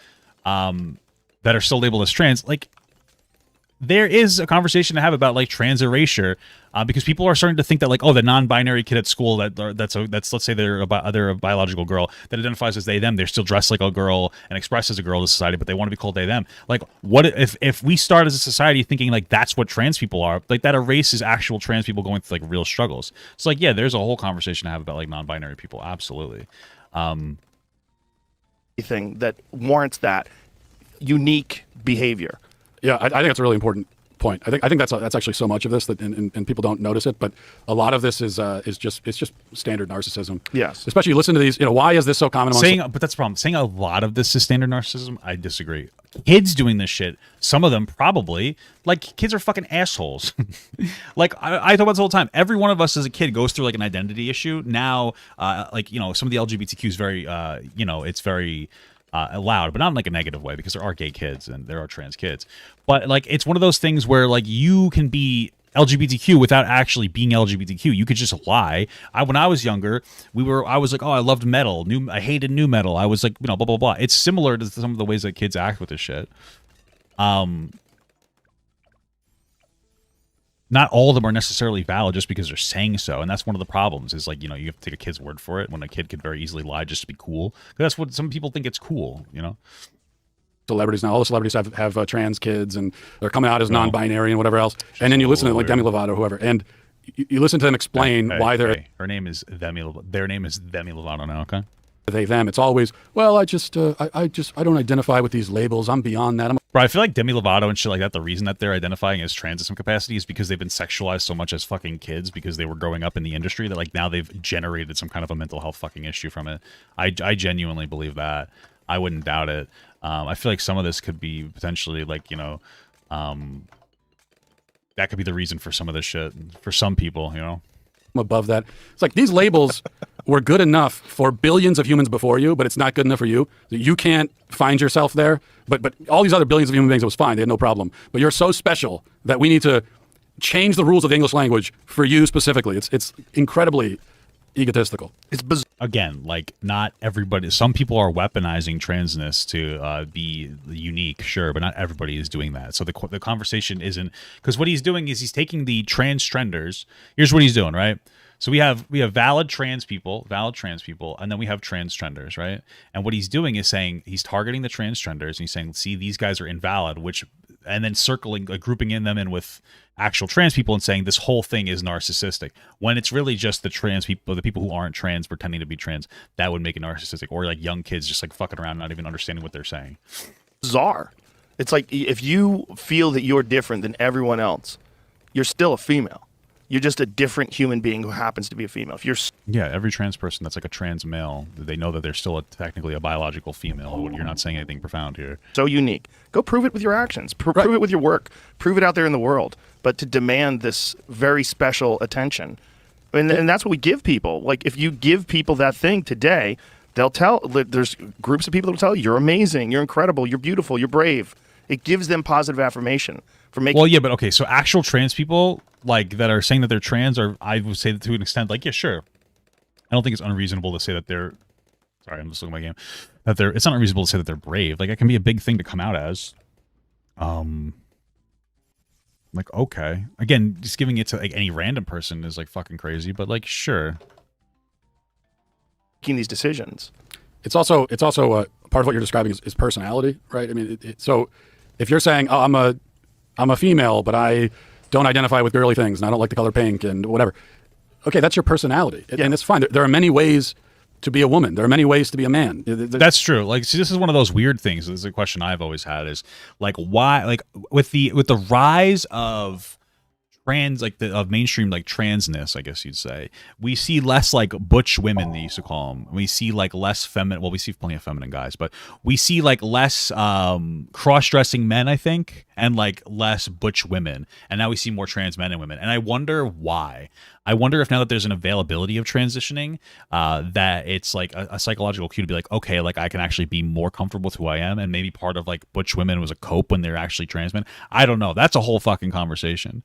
that are still labeled as trans, like, there is a conversation to have about like trans erasure, because people are starting to think that like, oh, the non-binary kid at school that's let's say they're a biological girl that identifies as they them, they're still dressed like a girl and expressed as a girl to society, but they want to be called they them. Like, what if we start as a society thinking like that's what trans people are? Like, that erases actual trans people going through like real struggles. So like, yeah, there's a whole conversation to have about like non-binary people. Absolutely. Thing that warrants that unique behavior. Yeah, I think that's a really important point. I think that's actually so much of this that and people don't notice it, but a lot of this is just standard narcissism. Yes. Especially you listen to these, why is this so common? But that's the problem. Saying a lot of this is standard narcissism, I disagree. Kids doing this shit, some of them probably, like, kids are fucking assholes. Like, I talk about this all the time. Every one of us as a kid goes through like an identity issue. Now, like, some of the LGBTQ is very, it's very loud, but not in like a negative way, because there are gay kids and there are trans kids. But like, it's one of those things where like you can be LGBTQ without actually being LGBTQ. You could just lie. When I was younger, I was like, oh, I loved metal. I hated new metal. I was like, blah, blah, blah. It's similar to some of the ways that kids act with this shit. Not all of them are necessarily valid just because they're saying so, and that's one of the problems. Is like, you have to take a kid's word for it when a kid could very easily lie just to be cool. Because that's what some people think it's cool, Celebrities now, all the celebrities have trans kids, and they're coming out as non-binary and whatever else. And then you listen to like Demi Lovato or whoever, and you listen to them explain why they're. Her name is Demi. Their name is Demi Lovato now. Okay. They them. It's always, well, I don't identify with these labels. I'm beyond that. Bro, I feel like Demi Lovato and shit like that, the reason that they're identifying as trans in some capacity is because they've been sexualized so much as fucking kids because they were growing up in the industry that like now they've generated some kind of a mental health fucking issue from it. I genuinely believe that. I wouldn't doubt it. I feel like some of this could be potentially like, that could be the reason for some of this shit for some people, Above that. It's like these labels were good enough for billions of humans before you, but it's not good enough for you. You can't find yourself there. But all these other billions of human beings, it was fine. They had no problem. But you're so special that we need to change the rules of the English language for you specifically. It's incredibly egotistical. It's bizarre. Again, like not everybody. Some people are weaponizing transness to be unique, sure, but not everybody is doing that. So the conversation isn't, because what he's doing is he's taking the transgenders. Here's what he's doing, right? So we have valid trans people, and then we have transgenders, right? And what he's doing is saying he's targeting the transgenders, and he's saying, see, these guys are invalid, and then circling, like grouping them in with actual trans people and saying this whole thing is narcissistic, when it's really just the trans people, the people who aren't trans pretending to be trans, that would make it narcissistic. Or like young kids just like fucking around, not even understanding what they're saying. Bizarre. It's like if you feel that you're different than everyone else, you're still a female. You're just a different human being who happens to be a female. If you're every trans person that's like a trans male, they know that they're still technically a biological female. You're not saying anything profound here. So unique. Go prove it with your actions. Prove it with your work. Prove it out there in the world. But to demand this very special attention, and that's what we give people. Like if you give people that thing today, they'll tell. There's groups of people that will tell you, you're amazing, you're incredible, you're beautiful, you're brave. It gives them positive affirmation for making. Well, yeah, but okay. So actual trans people, like that are saying that they're trans, are, I would say that to an extent, like, yeah, sure. I don't think it's unreasonable to say that they're. Sorry, I'm just looking at my game. That they're. It's not unreasonable to say that they're brave. Like, it can be a big thing to come out as. Like, okay. Again, just giving it to like any random person is like fucking crazy, but like, sure. Making these decisions. It's also part of what you're describing is personality, right? I mean, so if you're saying, oh, I'm a female, but I don't identify with girly things and I don't like the color pink and whatever. Okay, that's your personality, and it's fine. There are many ways to be a woman. There are many ways to be a man. That's true. Like, see, this is one of those weird things. This is a question I've always had: is like, why, like, with the rise of trans, like of mainstream like transness, I guess you'd say, we see less like butch women, they used to call them. We see like less feminine. Well, we see plenty of feminine guys, but we see like less cross-dressing men, I think, and like less butch women. And now we see more trans men and women. And I wonder why. I wonder if now that there's an availability of transitioning, that it's like a psychological cue to be like, okay, like I can actually be more comfortable with who I am, and maybe part of like butch women was a cope when they're actually trans men. I don't know. That's a whole fucking conversation.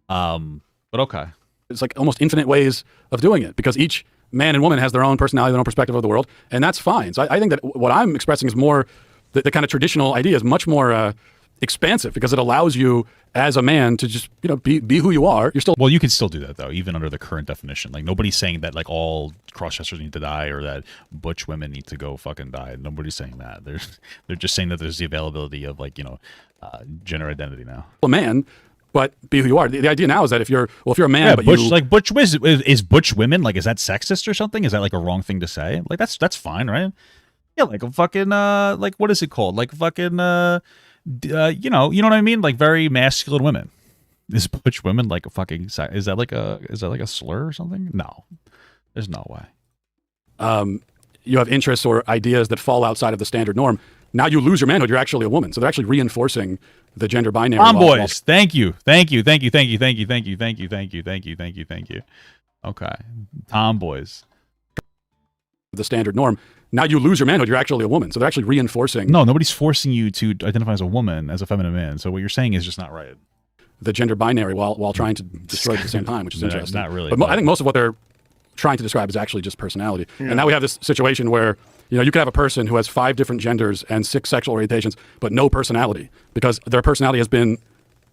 But okay. It's like almost infinite ways of doing it because each man and woman has their own personality, their own perspective of the world, and that's fine. So I think that what I'm expressing is more the kind of traditional idea is much more expansive because it allows you as a man to just, you know, be who you are. You're still. Well, you can still do that though, even under the current definition. Like nobody's saying that like all cross-dressers need to die or that butch women need to go fucking die. Nobody's saying that. They're just saying that there's the availability of like, you know, gender identity now. A man. But be who you are. The idea now is that if you're a man, yeah, but butch, you like butch is butch women, like is that sexist or something? Is that like a wrong thing to say? Like that's fine, right? Yeah, like a fucking like what is it called? Like fucking you know what I mean? Like very masculine women. Is butch women like a fucking is that like a slur or something? No, there's no way. You have interests or ideas that fall outside of the standard norm. Now you lose your manhood. You're actually a woman. So they're actually reinforcing the gender binary. Tomboys. Thank you. Okay. Tomboys. The standard norm. Now you lose your manhood. You're actually a woman. So they're actually reinforcing. No, nobody's forcing you to identify as a woman, as a feminine man. So what you're saying is just not right. The gender binary while trying to destroy it at the same time, which is interesting. Not really. But I think most of what they're trying to describe is actually just personality. Yeah. And now we have this situation where, you know, you could have a person who has 5 different genders and 6 sexual orientations, but no personality because their personality has been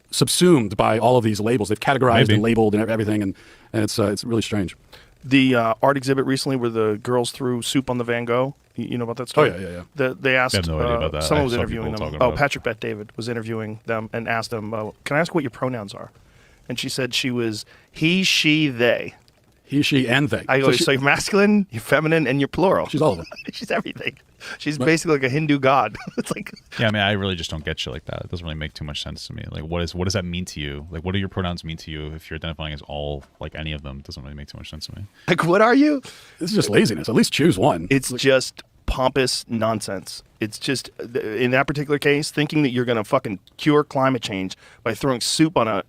subsumed by all of these labels. They've categorized and labeled and everything, and it's really strange. The art exhibit recently where the girls threw soup on the Van Gogh. You know about that story? Oh, yeah. They asked, I have no idea about that. someone was interviewing them. Oh, Patrick Bet David was interviewing them and asked them, can I ask what your pronouns are? And she said she was he, she, they. He, she, and they. I go, so you're masculine, you're feminine, and you're plural. She's all of them. She's everything. She's basically like a Hindu god. It's like. Yeah, I mean, I really just don't get shit like that. It doesn't really make too much sense to me. Like, what does that mean to you? Like, what do your pronouns mean to you if you're identifying as all, like any of them? It doesn't really make too much sense to me. Like, what are you? This is just laziness. At least choose one. It's just pompous nonsense. It's just, in that particular case, thinking that you're going to fucking cure climate change by throwing soup on a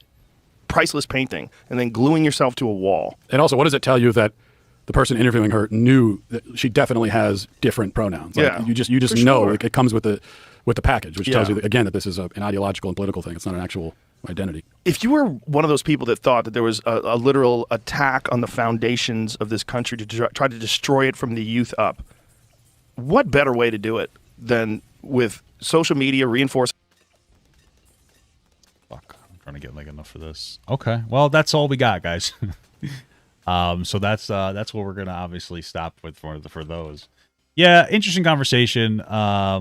priceless painting and then gluing yourself to a wall. And also, what does it tell you that the person interviewing her knew that she definitely has different pronouns? Like, yeah, you just know, sure. Like, it comes with the package, which tells you that, again, that this is an ideological and political thing. It's not an actual identity. If you were one of those people that thought that there was a literal attack on the foundations of this country to try to destroy it from the youth up, what better way to do it than with social media reinforcing? Fuck, I'm trying to get like enough for this. Okay, well, that's all we got, guys. So that's what we're gonna obviously stop with for those. Yeah, interesting conversation. I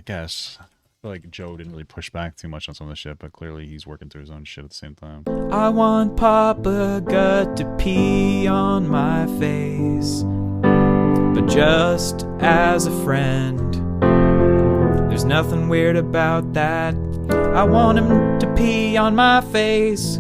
guess. I feel like Joe didn't really push back too much on some of the shit, but clearly he's working through his own shit at the same time. I want Papa Gut to pee on my face, but just as a friend. There's nothing weird about that. I want him to pee on my face.